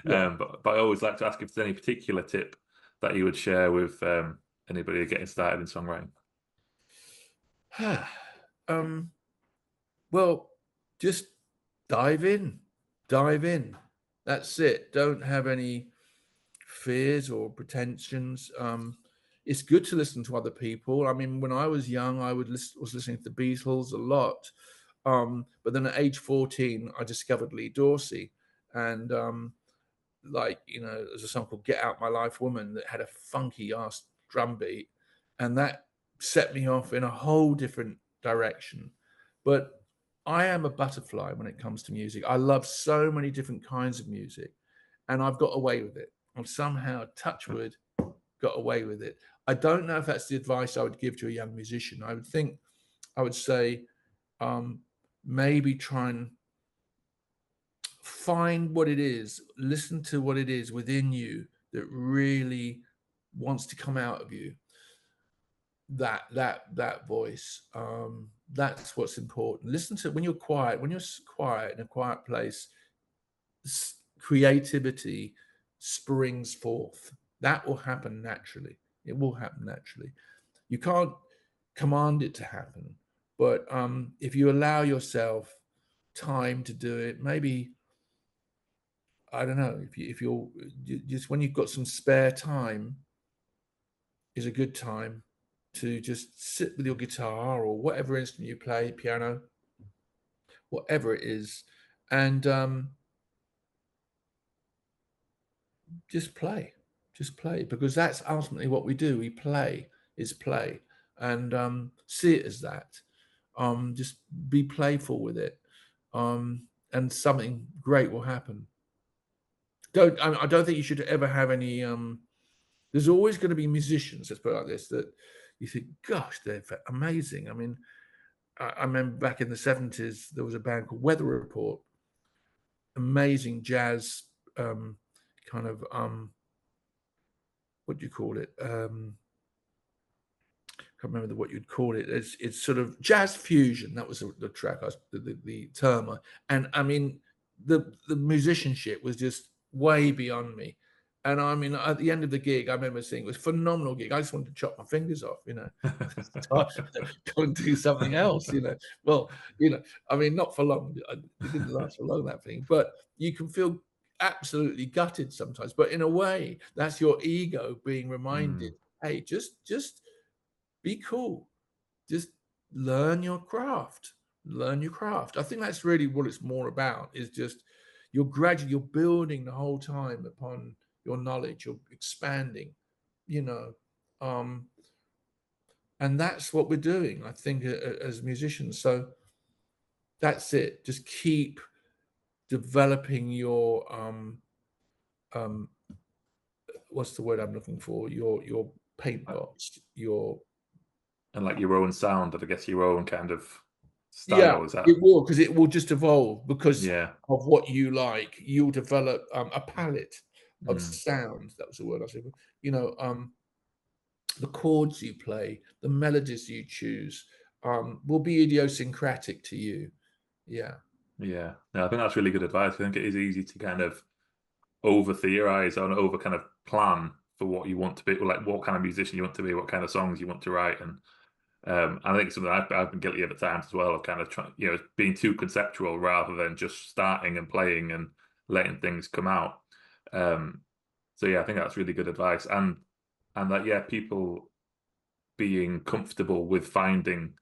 S2: Yeah.
S1: But I always like to ask if there's any particular tip that you would share with anybody getting started in songwriting.
S2: Well, just dive in. That's it. Don't have any fears or pretensions. It's good to listen to other people. I mean, when I was young, I was listening to the Beatles a lot. But then at age 14, I discovered Lee Dorsey, and there's a song called "Get Out My Life, Woman" that had a funky ass drum beat, and that set me off in a whole different direction. But I am a butterfly when it comes to music. I love so many different kinds of music, and I've got away with it. I've somehow, touch wood, got away with it. I don't know if that's the advice I would give to a young musician. I would say maybe try and find what it is, listen to what it is within you that really wants to come out of you. That voice, that's what's important. Listen to when you're quiet in a quiet place, creativity springs forth. That will happen naturally. It will happen naturally. You can't command it to happen, but if you allow yourself time to do it, maybe, I don't know, if you're just, when you've got some spare time, is a good time to just sit with your guitar or whatever instrument you play, piano, whatever it is, and just play, because that's ultimately what we do. We play, and see it as that. Just be playful with it, and something great will happen. I don't think you should ever have any. There's always going to be musicians, let's put it like this, that you think, gosh, they're amazing. I mean, I remember back in the 70s, there was a band called Weather Report, amazing jazz, kind of, what do you call it? I can't remember what you'd call it. It's sort of jazz fusion. That was the track, the term. And I mean, the musicianship was just way beyond me. And I mean, at the end of the gig, I remember seeing, it was a phenomenal gig. I just wanted to chop my fingers off, go and do something else, Well, I mean, not for long. It didn't last for long, that thing. But you can feel absolutely gutted sometimes. But in a way, that's your ego being reminded, hey, just be cool. Just learn your craft. I think that's really what it's more about, is just you're building the whole time upon your knowledge, you're expanding, and that's what we're doing, I think, as musicians. So that's it. Just keep developing your what's the word I'm looking for? Your paint box,
S1: and like your own sound, I guess, your own kind of style. Is that?
S2: It will, because it will just evolve because
S1: of
S2: what you like. You'll develop a palette of sound. That was the word I said. the chords you play, the melodies you choose, will be idiosyncratic to you. Yeah.
S1: Yeah. No, I think that's really good advice. I think it is easy to kind of over theorize or over kind of plan for what you want to be, like what kind of musician you want to be, what kind of songs you want to write. And I think something I've been guilty of at times as well, of kind of trying, being too conceptual rather than just starting and playing and letting things come out. So yeah, I think that's really good advice. And that, yeah, people being comfortable with finding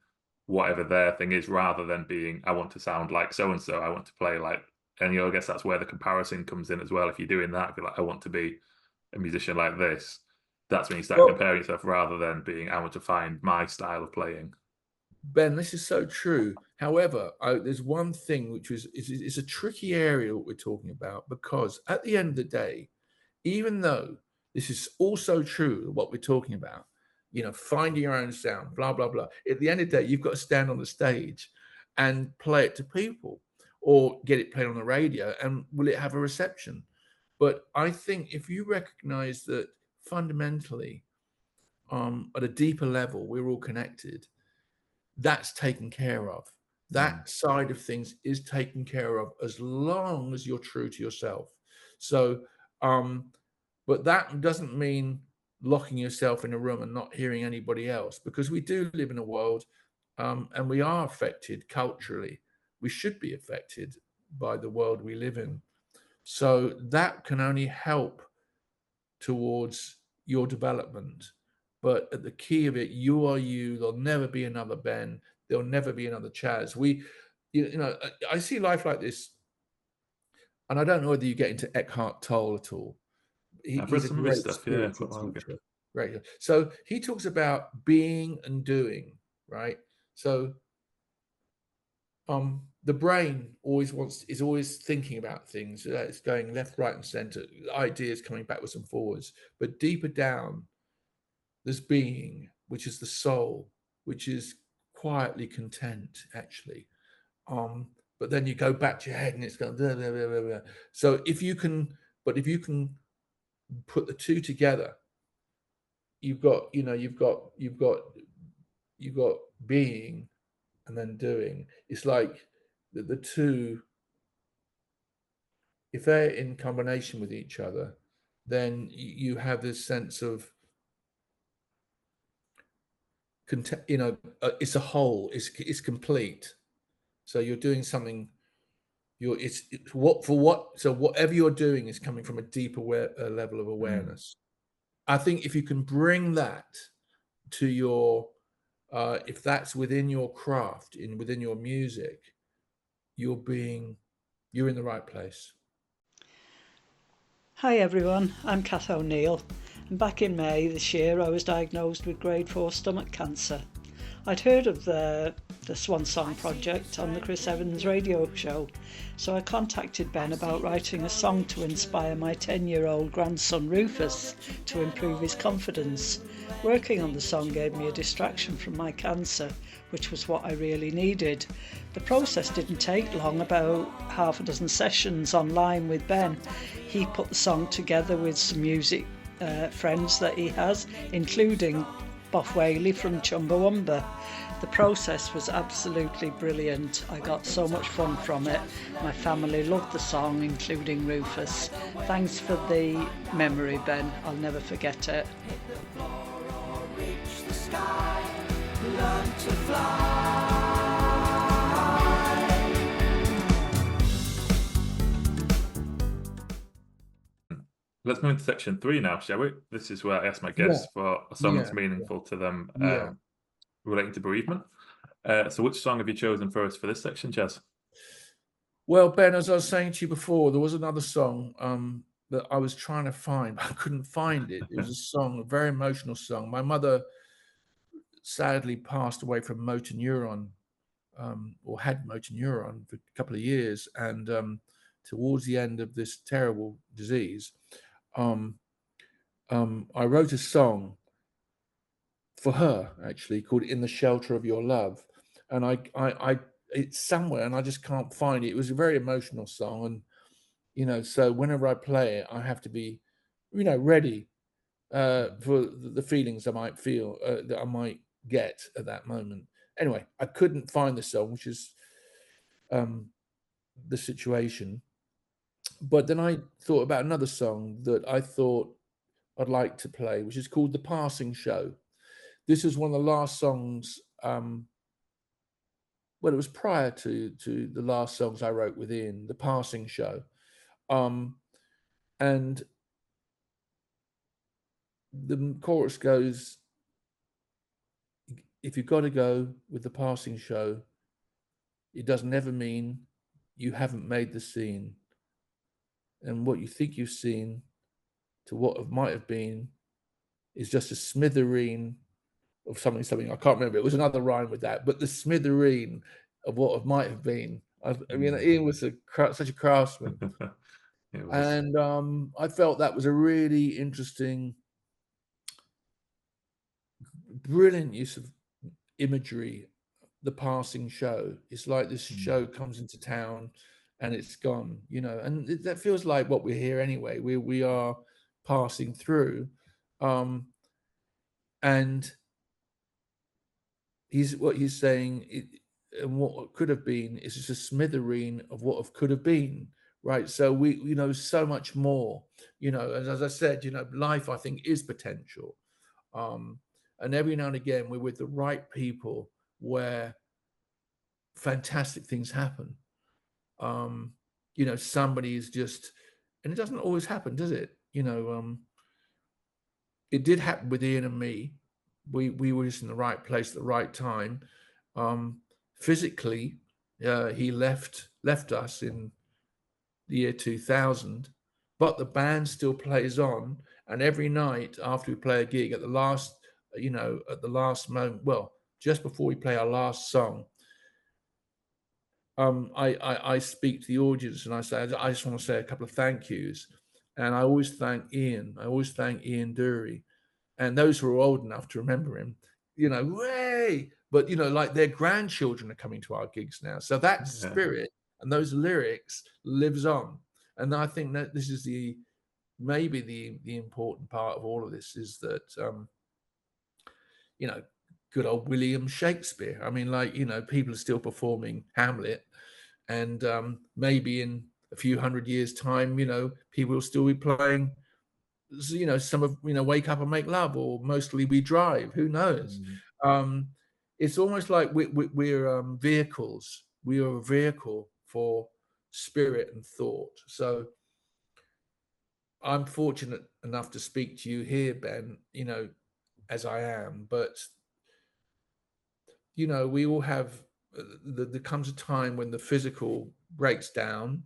S1: whatever their thing is rather than being, I want to sound like so-and-so, I want to play like, and I guess that's where the comparison comes in as well. If you're doing that, if you're like, I want to be a musician like this, that's when you start comparing yourself rather than being, I want to find my style of playing.
S2: Ben, this is so true. However, there's one thing which is a tricky area what we're talking about, because at the end of the day, even though this is also true, what we're talking about, finding your own sound, blah, blah, blah. At the end of the day, you've got to stand on the stage and play it to people or get it played on the radio, and will it have a reception? But I think if you recognize that fundamentally, at a deeper level, we're all connected, that's taken care of. That side of things is taken care of as long as you're true to yourself. So, but that doesn't mean locking yourself in a room and not hearing anybody else, because we do live in a world, and we are affected culturally. We should be affected by the world we live in. So that can only help towards your development. But at the key of it, you are you. There'll never be another Ben. There'll never be another Chaz. I see life like this, and I don't know whether you get into Eckhart Tolle at all. He's a great spiritual teacher. Right. So he talks about being and doing, right? So the brain is always thinking about things. It's going left, right, and center, ideas coming backwards and forwards. But deeper down, there's being, which is the soul, which is quietly content, actually. But then you go back to your head and it's going blah, blah, blah, blah, blah. So if you can put the two together, you've got being and then doing. It's like the two, if they're in combination with each other, then you have this sense of, it's a whole, it's complete. So you're doing something, so whatever you're doing is coming from a deeper level of awareness. I think if you can bring that to your, if that's within your craft, within your music, you're in the right place.
S4: Hi everyone, I'm Kath O'Neill, and back in May this year I was diagnosed with grade 4 stomach cancer. I'd heard of the Swan Song Project on the Chris Evans radio show, so I contacted Ben about writing a song to inspire my 10-year-old grandson Rufus to improve his confidence. Working on the song gave me a distraction from my cancer, which was what I really needed. The process didn't take long, about half a dozen sessions online with Ben. He put the song together with some music friends that he has, including Boff Whaley from Chumbawamba. The process was absolutely brilliant. I got so much fun from it. My family loved the song, including Rufus. Thanks for the memory, Ben. I'll never forget it.
S5: Reach the sky, learn to fly.
S1: Let's move to section 3 now, shall we? This is where I ask my guests for a song that's meaningful to them, relating to bereavement. So which song have you chosen for us for this section, Chaz?
S2: Well, Ben, as I was saying to you before, there was another song that I was trying to find, but I couldn't find it. It was a song, a very emotional song. My mother sadly passed away from motor neuron, or had motor neuron for a couple of years. And towards the end of this terrible disease, I wrote a song for her, actually, called "In the Shelter of Your Love," and I it's somewhere, and I just can't find it. It was a very emotional song, and so whenever I play it, I have to be, ready for the feelings I might feel, that I might get at that moment. Anyway, I couldn't find the song, which is the situation. But then I thought about another song that I thought I'd like to play, which is called The Passing Show. This was one of the last songs, well, it was prior to the last songs I wrote with Ian, The Passing Show. And the chorus goes, if you've got to go with the passing show, it doesn't ever mean you haven't made the scene. And what you think you've seen to what might have been is just a smithereen of something. I can't remember. It was another rhyme with that, but the smithereen of what might have been. I mean, Ian was such a craftsman. And I felt that was a really interesting, brilliant use of imagery. The passing show. It's like this show comes into town and it's gone, and that feels like what we're here anyway. We are passing through, and what he's saying, and what could have been is just a smithereen of what could have been, right? So we, so much more, as I said, life, I think, is potential, and every now and again we're with the right people where fantastic things happen. Somebody is just, and it doesn't always happen, does it? It did happen with Ian and me. We were just in the right place at the right time. Physically, he left us in the year 2000, but the band still plays on. And every night after we play a gig, at the last moment, well, just before we play our last song, I speak to the audience and I say, I just want to say a couple of thank yous. And I always thank Ian. I always thank Ian Dury. And those who are old enough to remember him, way. But, like their grandchildren are coming to our gigs now. So that spirit and those lyrics lives on. And I think that this is maybe the important part of all of this is that, good old William Shakespeare. I mean, people are still performing Hamlet, and maybe in a few hundred years' time, people will still be playing, some of, Wake Up and Make Love, or Mostly We Drive. Who knows? It's almost like we're vehicles. We are a vehicle for spirit and thought. So I'm fortunate enough to speak to you here, Ben, as I am, but we all have, there comes a time when the physical breaks down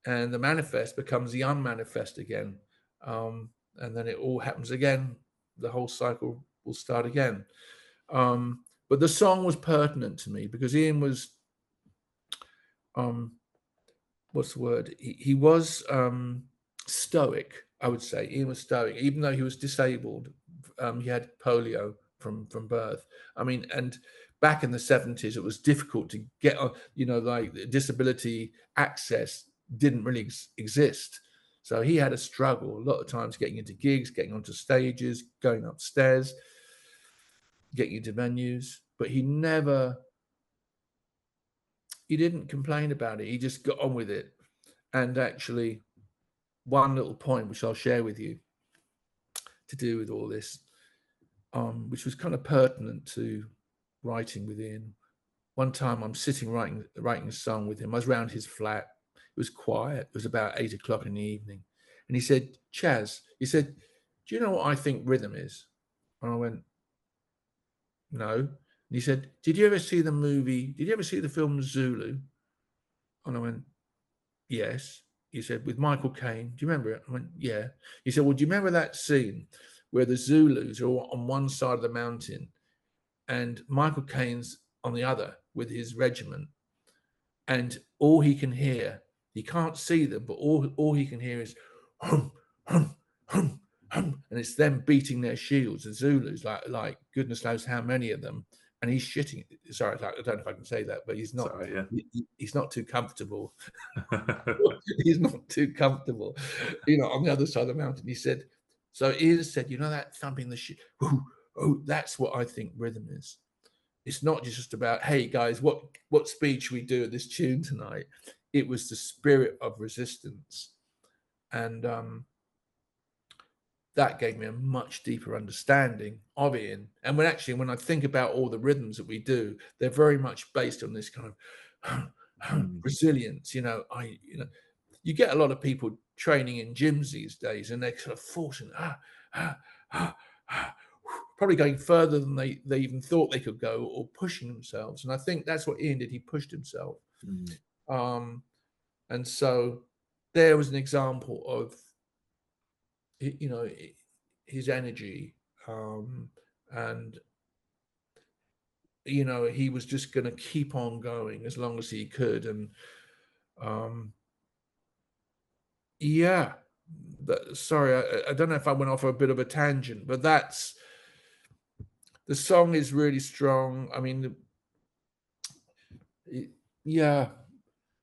S2: and the manifest becomes the unmanifest again. And then it all happens again. The whole cycle will start again. But the song was pertinent to me because Ian was, what's the word? He was stoic, I would say. Ian was stoic, even though he was disabled. He had polio from birth. I mean, and back in the 70s, it was difficult to get on, disability access didn't really exist. So he had a struggle a lot of times getting into gigs, getting onto stages, going upstairs, getting into venues. But he didn't complain about it. He just got on with it. And actually, one little point, which I'll share with you to do with all this, which was kind of pertinent to writing with Ian. One time I'm sitting writing a song with him. I was around his flat. It was quiet. It was about 8 o'clock in the evening. And he said, Chaz, do you know what I think rhythm is? And I went, no. And he said, did you ever see the film Zulu? And I went, yes. He said, with Michael Caine. Do you remember it? I went, yeah. He said, well, do you remember that scene where the Zulus are on one side of the mountain and Michael Caine's on the other with his regiment? And all he can hear, he can't see them, but all he can hear is hum, hum, hum, hum. And it's them beating their shields, the Zulus, like goodness knows how many of them. And he's shitting. Sorry, I don't know if I can say that, but he's not.
S1: Sorry, yeah.
S2: He's not too comfortable. He's not too comfortable. On the other side of the mountain, he said, So Ian said, that thumping the shit. Oh, that's what I think rhythm is. It's not just about, hey guys, what speed should we do at this tune tonight? It was the spirit of resistance, and that gave me a much deeper understanding of Ian. And when I think about all the rhythms that we do, they're very much based on this kind of resilience. You get a lot of people training in gyms these days, and they're sort of forcing, probably going further than they even thought they could go, or pushing themselves. And I think that's what Ian did. He pushed himself. And so there was an example of, his energy. And, he was just going to keep on going as long as he could. And, yeah, sorry, I don't know if I went off a bit of a tangent, but the song is really strong. I mean,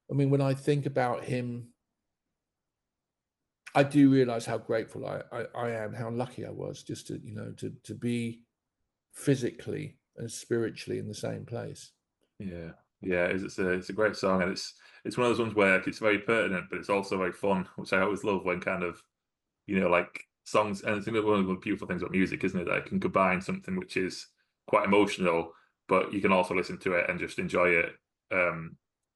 S2: when I think about him, I do realize how grateful I am, how lucky I was just to be physically and spiritually in the same place.
S1: Yeah, it's a great song, and it's one of those ones where it's very pertinent, but it's also very fun, which I always love when kind of, like songs. And I think one of the beautiful things about music, isn't it, that it can combine something which is quite emotional, but you can also listen to it and just enjoy it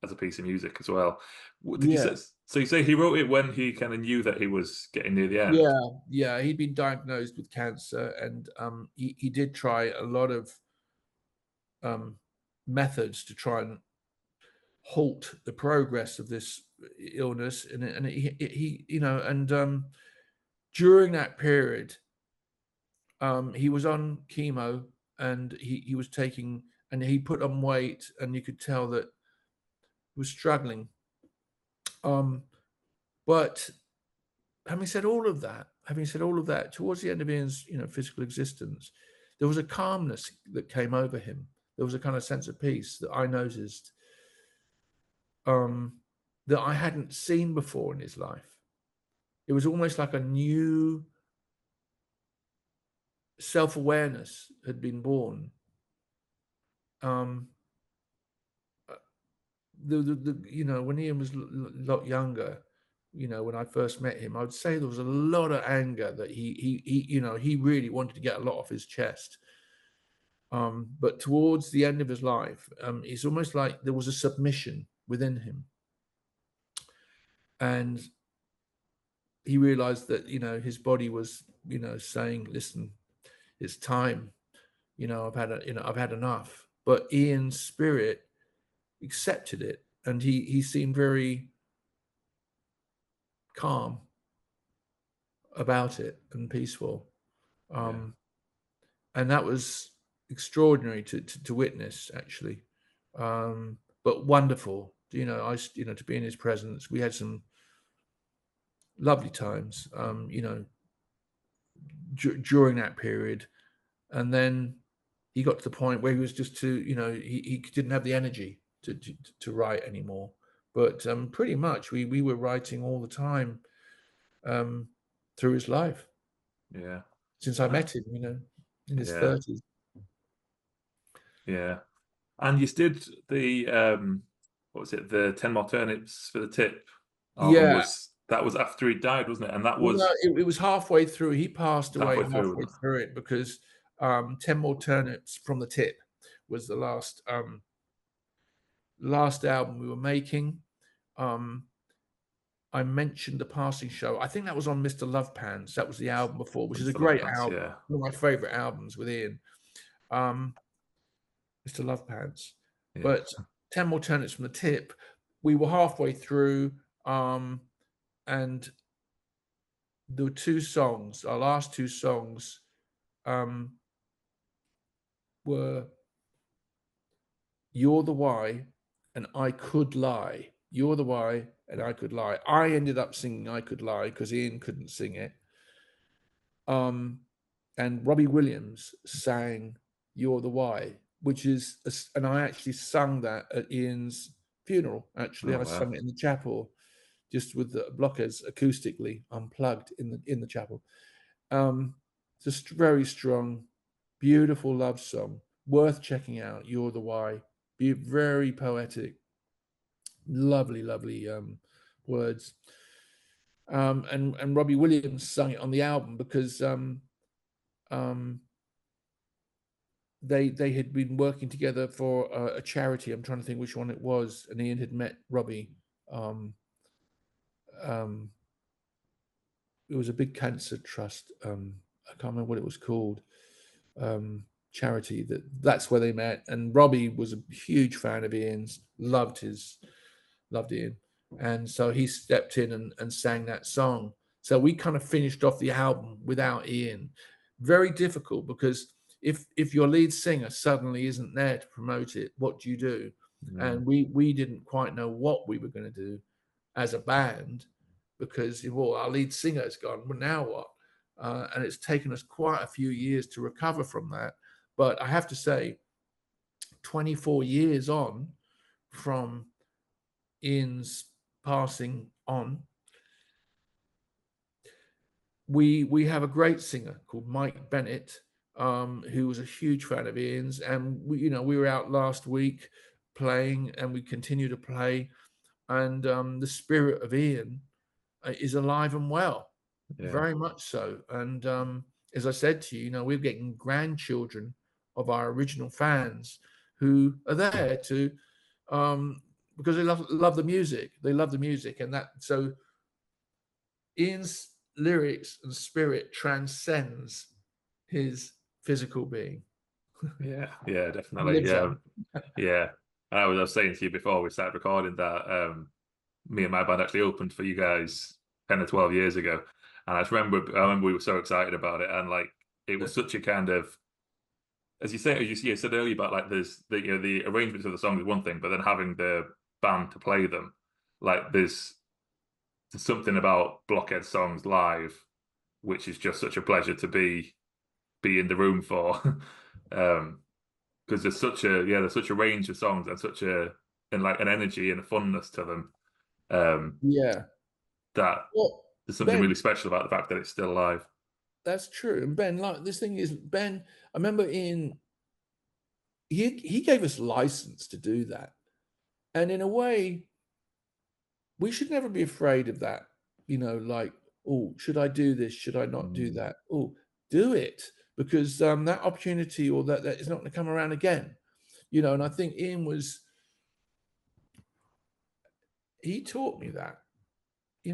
S1: as a piece of music as well. You say, so you say he wrote it when he kind of knew that he was getting near the end?
S2: Yeah, he'd been diagnosed with cancer, and he did try a lot of methods to try and halt the progress of this illness, and he during that period, he was on chemo, and he was taking, and he put on weight, and you could tell that he was struggling. But having said all of that, towards the end of Ian's physical existence, there was a calmness that came over him. There was a kind of sense of peace that I noticed that I hadn't seen before in his life. It was almost like a new self-awareness had been born. When Ian was a lot younger, when I first met him, I would say there was a lot of anger that he really wanted to get a lot off his chest. But towards the end of his life, it's almost like there was a submission within him. And he realized that, his body was, saying, listen, it's time, I've had enough. But Ian's spirit accepted it, and he seemed very calm about it and peaceful. And that was extraordinary to witness, actually. But wonderful, to be in his presence. We had some lovely times, during that period. And then he got to the point where he was just he didn't have the energy to write anymore. But pretty much we were writing all the time through his life.
S1: Yeah.
S2: Since I met him, in his 30s.
S1: Yeah. And you did the what was it, the 10 More Turnips for the Tip album? That was after he died, wasn't it? And that was
S2: it was halfway through. He passed away halfway through it, because 10 More Turnips from the Tip was the last album we were making. I mentioned The Passing Show. I think that was on Mr. Love Pants. That was the album before, which is a great album. Yeah. One of my favorite albums with Ian. Mr. Love Pants. Yeah. But 10 More Turnips from the Tip, we were halfway through, and there were two songs. Our last two songs were You're the Why and I Could Lie. You're the Why and I Could Lie. I ended up singing I Could Lie because Ian couldn't sing it. And Robbie Williams sang You're the Why, which is, and I actually sung that at Ian's funeral. Actually, I sung it in the chapel, just with the Blockheads acoustically unplugged in the chapel. Just very strong, beautiful love song, worth checking out. You're the Why. Very poetic, lovely words. And Robbie Williams sung it on the album because they had been working together for a charity. I'm trying to think which one it was, and Ian had met Robbie. It was a big cancer trust. I can't remember what it was called. Charity. That's where they met. And Robbie was a huge fan of Ian's. Loved Ian, and so he stepped in and sang that song. So we kind of finished off the album without Ian. Very difficult because if your lead singer suddenly isn't there to promote it, what do you do? And we didn't quite know what we were going to do as a band because our lead singer is gone. Well, now what? And it's taken us quite a few years to recover from that. But I have to say, 24 years on from Ian's passing on, we have a great singer called Mike Bennett, who was a huge fan of Ian's, and we were out last week playing, and we continue to play, and the spirit of Ian is alive and well, very much so. And as I said to you, we're getting grandchildren of our original fans who are there to because they love the music. They love the music, and that so Ian's lyrics and spirit transcends his physical being.
S1: Yeah, definitely. Yeah. I was saying to you before we started recording that me and my band actually opened for you guys 10 or 12 years ago, and I remember we were so excited about it, and like it was such a kind of, as you said earlier about like there's the arrangements of the songs is one thing, but then having the band to play them, like there's something about Blockheads songs live which is just such a pleasure to be in the room for, because there's such a range of songs and such an energy and a funness to them, that there's something really special about the fact that it's still alive.
S2: That's true. And Ben, like this thing is, Ben, I remember he gave us license to do that. And in a way, we should never be afraid of that. Like, oh, should I do this? Should I not do that? Oh, do it, because that opportunity or that is not going to come around again. And I think Ian he taught me that. He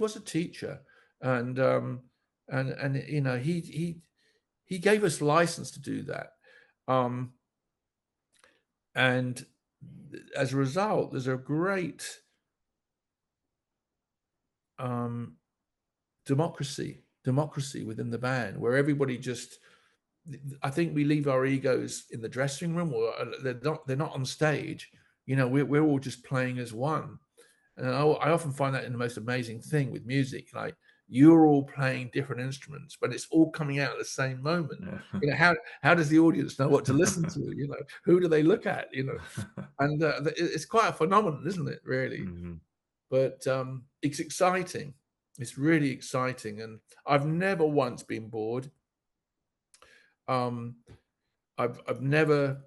S2: was a teacher, and he gave us license to do that. And as a result, there's a great democracy within the band where everybody I think we leave our egos in the dressing room, or they're not on stage. We're all just playing as one. And I often find that in the most amazing thing with music, like you're all playing different instruments, but it's all coming out at the same moment. Yeah. How does the audience know what to listen to? Who do they look at? And it's quite a phenomenon, isn't it? Really, but it's exciting. It's really exciting, and I've never once been bored. I've never,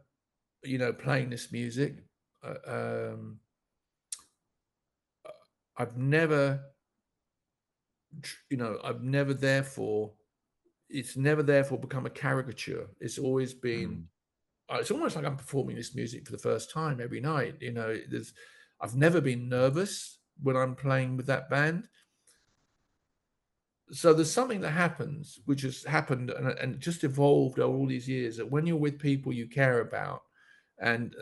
S2: playing this music. I've never therefore become a caricature. It's always been, it's almost like I'm performing this music for the first time every night. I've never been nervous when I'm playing with that band. So there's something that happens, which has happened and just evolved over all these years, that when you're with people you care about, and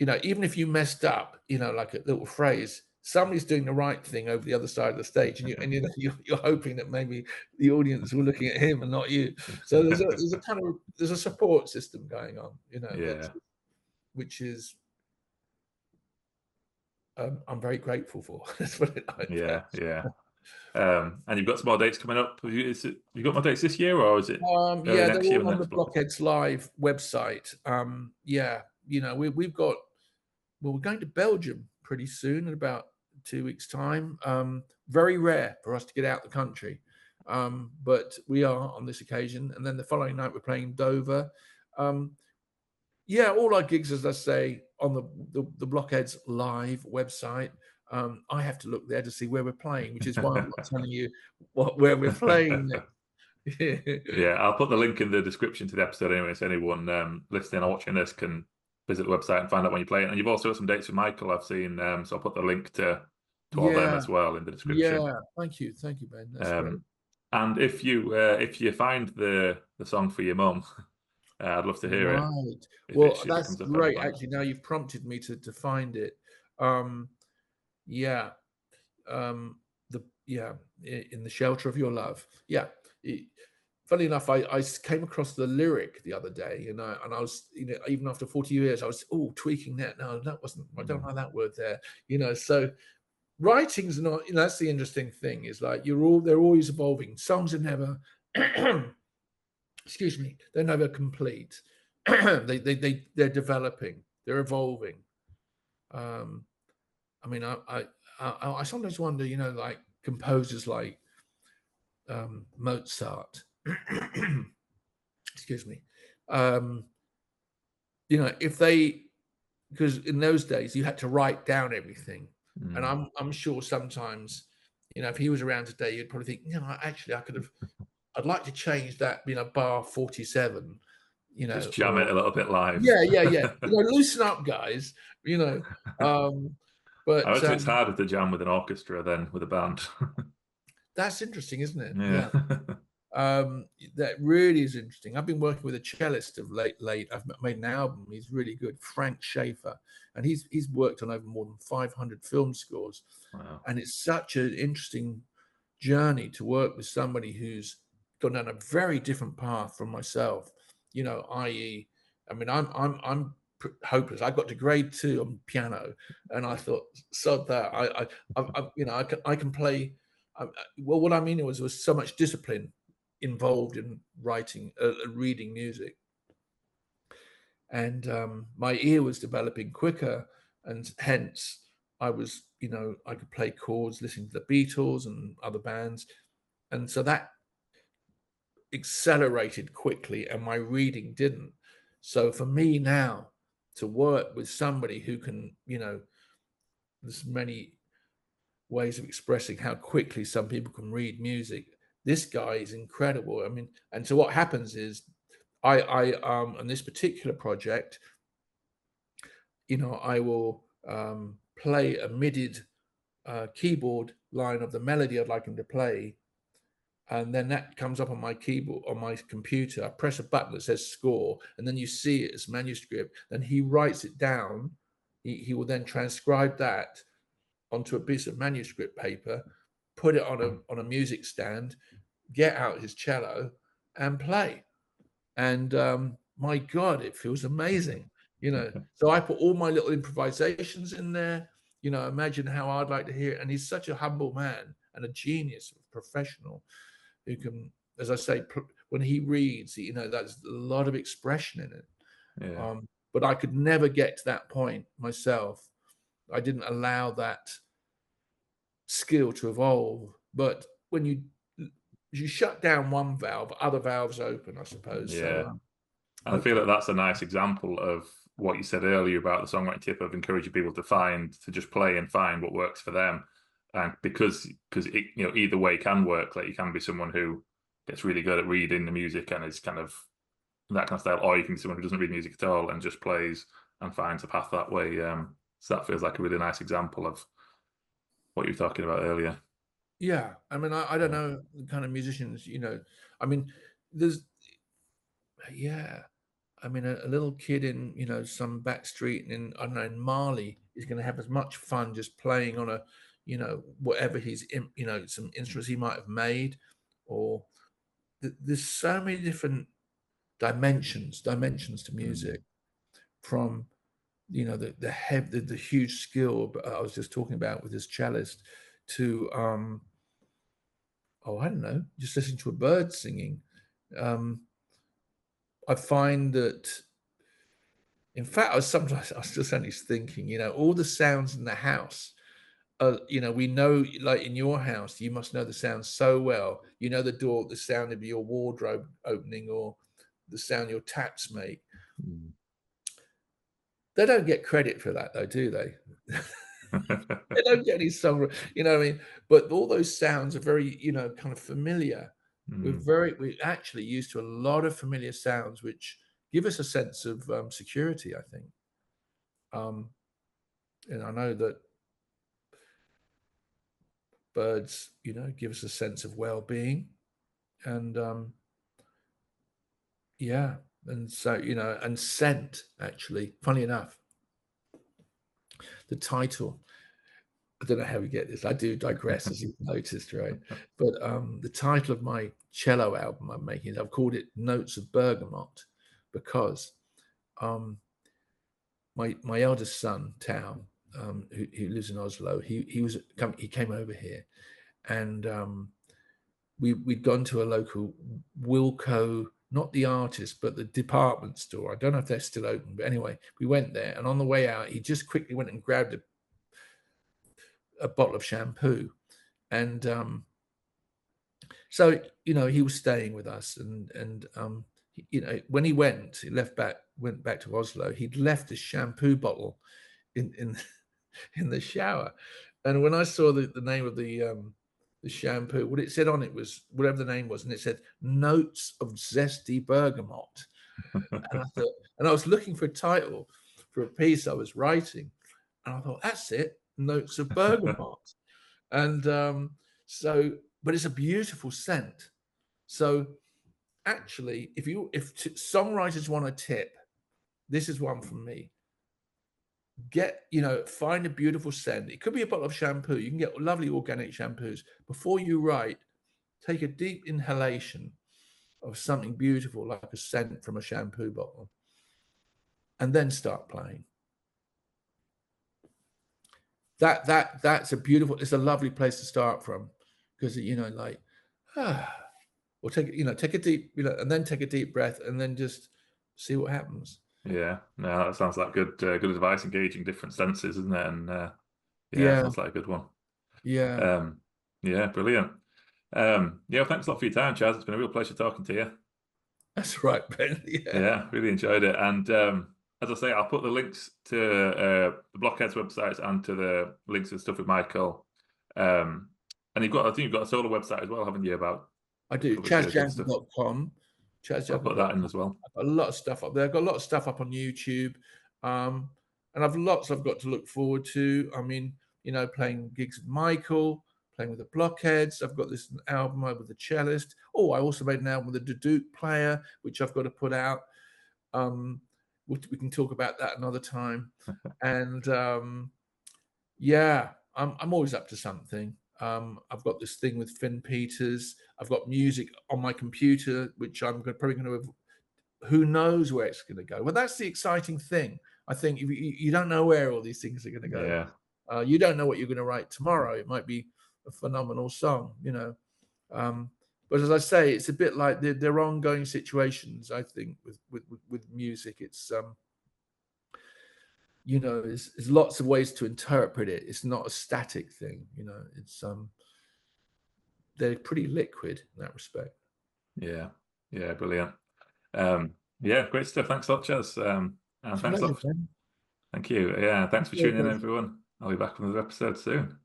S2: even if you messed up, like a little phrase, somebody's doing the right thing over the other side of the stage, and you're hoping that maybe the audience were looking at him and not you. So there's a support system going on, which is I'm very grateful for. That's what
S1: yeah. And you've got some more dates coming up. Have you got more dates this year, or is it
S2: next year on the Blockheads Live website? We've got. Well, we're going to Belgium pretty soon in about 2 weeks' time. Very rare for us to get out the country, but we are on this occasion. And then the following night we're playing Dover. All our gigs, as I say, on the Blockheads live website. I have to look there to see where we're playing, which is why I'm not telling you where we're playing.
S1: Yeah, I'll put the link in the description to the episode anyway, so anyone listening or watching this can visit the website and find out when you play it. And you've also got some dates with Michael, I've seen, so I'll put the link to all them as well in the description.
S2: Yeah, thank you, Ben. That's great.
S1: And if you find the song for your mum, I'd love to hear it.
S2: Well, that's great. Actually, now you've prompted me to find it. In the shelter of your love. Yeah. Funny enough, I came across the lyric the other day, and I was, even after 40 years, I was tweaking that. No, that wasn't. I don't like that word there. So writing's not. That's the interesting thing. Is like they're always evolving. Songs are never. Excuse me. They're never complete. They're developing. They're evolving. I sometimes wonder, like composers like Mozart. Excuse me. If they, because in those days you had to write down everything, and I'm sure sometimes, if he was around today, you'd probably think, actually, I'd like to change that, bar 47.
S1: Just jam it a little bit live.
S2: Yeah. Loosen up, guys. But
S1: I reckon it's harder to jam with an orchestra than with a band.
S2: That's interesting, isn't it?
S1: Yeah.
S2: That really is interesting. I've been working with a cellist of late. I've made an album. He's really good, Frank Schaefer, and he's worked on over more than 500 film scores.
S1: Wow. And
S2: it's such an interesting journey to work with somebody who's gone down a very different path from myself. I.e., I'm hopeless. I got to grade 2 on piano, and I thought, sod that. I can play. Well, what I mean was so much discipline involved in writing, reading music, and my ear was developing quicker, and hence I was, I could play chords, listening to the Beatles and other bands, and so that accelerated quickly, and my reading didn't. So for me now to work with somebody who can, there's many ways of expressing how quickly some people can read music. This guy is incredible. And so what happens is I on this particular project, I will play a MIDI keyboard line of the melody I'd like him to play, and then that comes up on my keyboard, on my computer. I press a button that says score, and then you see it as manuscript. Then he writes it down. He will then transcribe that onto a piece of manuscript paper, put it on a music stand, get out his cello, and play. And my God, it feels amazing. So I put all my little improvisations in there. Imagine how I'd like to hear it. And he's such a humble man and a genius, a professional, who can, as I say, when he reads, that's a lot of expression in it.
S1: Yeah.
S2: But I could never get to that point myself. I didn't allow that skill to evolve. But when you shut down one valve, other valves open, I suppose.
S1: Yeah.
S2: So,
S1: and I feel like that's a nice example of what you said earlier about the songwriting tip of encouraging people to just play and find what works for them. And because it, either way can work. Like you can be someone who gets really good at reading the music and is kind of that kind of style, or you can be someone who doesn't read music at all and just plays and finds a path that way. So that feels like a really nice example of what you were talking about earlier.
S2: Yeah, I don't know the kind of musicians, there's, a little kid in, some back street in, I don't know, in Mali is going to have as much fun just playing on a, whatever he's, some instruments he might have made, or there's so many different dimensions to music, from, the huge skill I was just talking about with this cellist to, I don't know, just listening to a bird singing. I find that, in fact, I was just only thinking, all the sounds in the house we know, like in your house, you must know the sound so well. You know the sound of your wardrobe opening, or the sound your taps make. They don't get credit for that, though, do they? They don't get any song, you know what I mean? But all those sounds are very, kind of familiar. We're actually used to a lot of familiar sounds, which give us a sense of security, I think. And I know that birds, give us a sense of well-being, and and so, and scent, actually. Funny enough, the title, I don't know how we get this. I do digress, as you've noticed, right? But the title of my cello album I'm making, I've called it Notes of Bergamot, because my eldest son, Tao, who lives in Oslo, he came over here, and we'd gone to a local Wilco, not the artist, but the department store. I don't know if they're still open, but anyway, we went there, and on the way out, he just quickly went and grabbed a bottle of shampoo, and so he was staying with us, and when he went back to Oslo, he'd left his shampoo bottle in the shower, and when I saw the name of the shampoo, what it said on it was whatever the name was, and it said Notes of Zesty Bergamot. And I thought, and I was looking for a title for a piece I was writing, and I thought, that's it, Notes of Bergamot. And but it's a beautiful scent. So actually, if songwriters want a tip, this is one from me. Find a beautiful scent. It could be a bottle of shampoo. You can get lovely organic shampoos. Before you write, take a deep inhalation of something beautiful, like a scent from a shampoo bottle, and then start playing. That's it's a lovely place to start from, because or take a deep, and then take a deep breath, and then just see what happens.
S1: Yeah, no, that sounds like good advice, engaging different senses, isn't it? And sounds like a good one.
S2: Yeah.
S1: Brilliant. Thanks a lot for your time, Chaz. It's been a real pleasure talking to you.
S2: That's right, Ben.
S1: Yeah, really enjoyed it. And as I say, I'll put the links to the Blockheads websites and to the links and stuff with Michael. And I think you've got a solo website as well, haven't you?
S2: I do. ChazJankel.com.
S1: I'll put that in as well.
S2: I've got a lot of stuff up there. I've got a lot of stuff up on YouTube. And I've got to look forward to. I mean, playing gigs with Michael, playing with the Blockheads. I've got this album with the cellist. Oh, I also made an album with a duduk player, which I've got to put out. We can talk about that another time. And I'm always up to something. I've got this thing with Finn Peters. I've got music on my computer, which I'm probably going to. Who knows where it's going to go? Well, that's the exciting thing. I think you don't know where all these things are going to go.
S1: Yeah.
S2: You don't know what you're going to write tomorrow. It might be a phenomenal song, But as I say, it's a bit like they're ongoing situations. I think with music, it's there's lots of ways to interpret it. It's not a static thing, it's they're pretty liquid in that respect.
S1: Yeah, brilliant. Great stuff. Thanks a lot, Chaz. And thanks a lot. Thank you. Yeah, thanks for tuning in, everyone. I'll be back with another episode soon.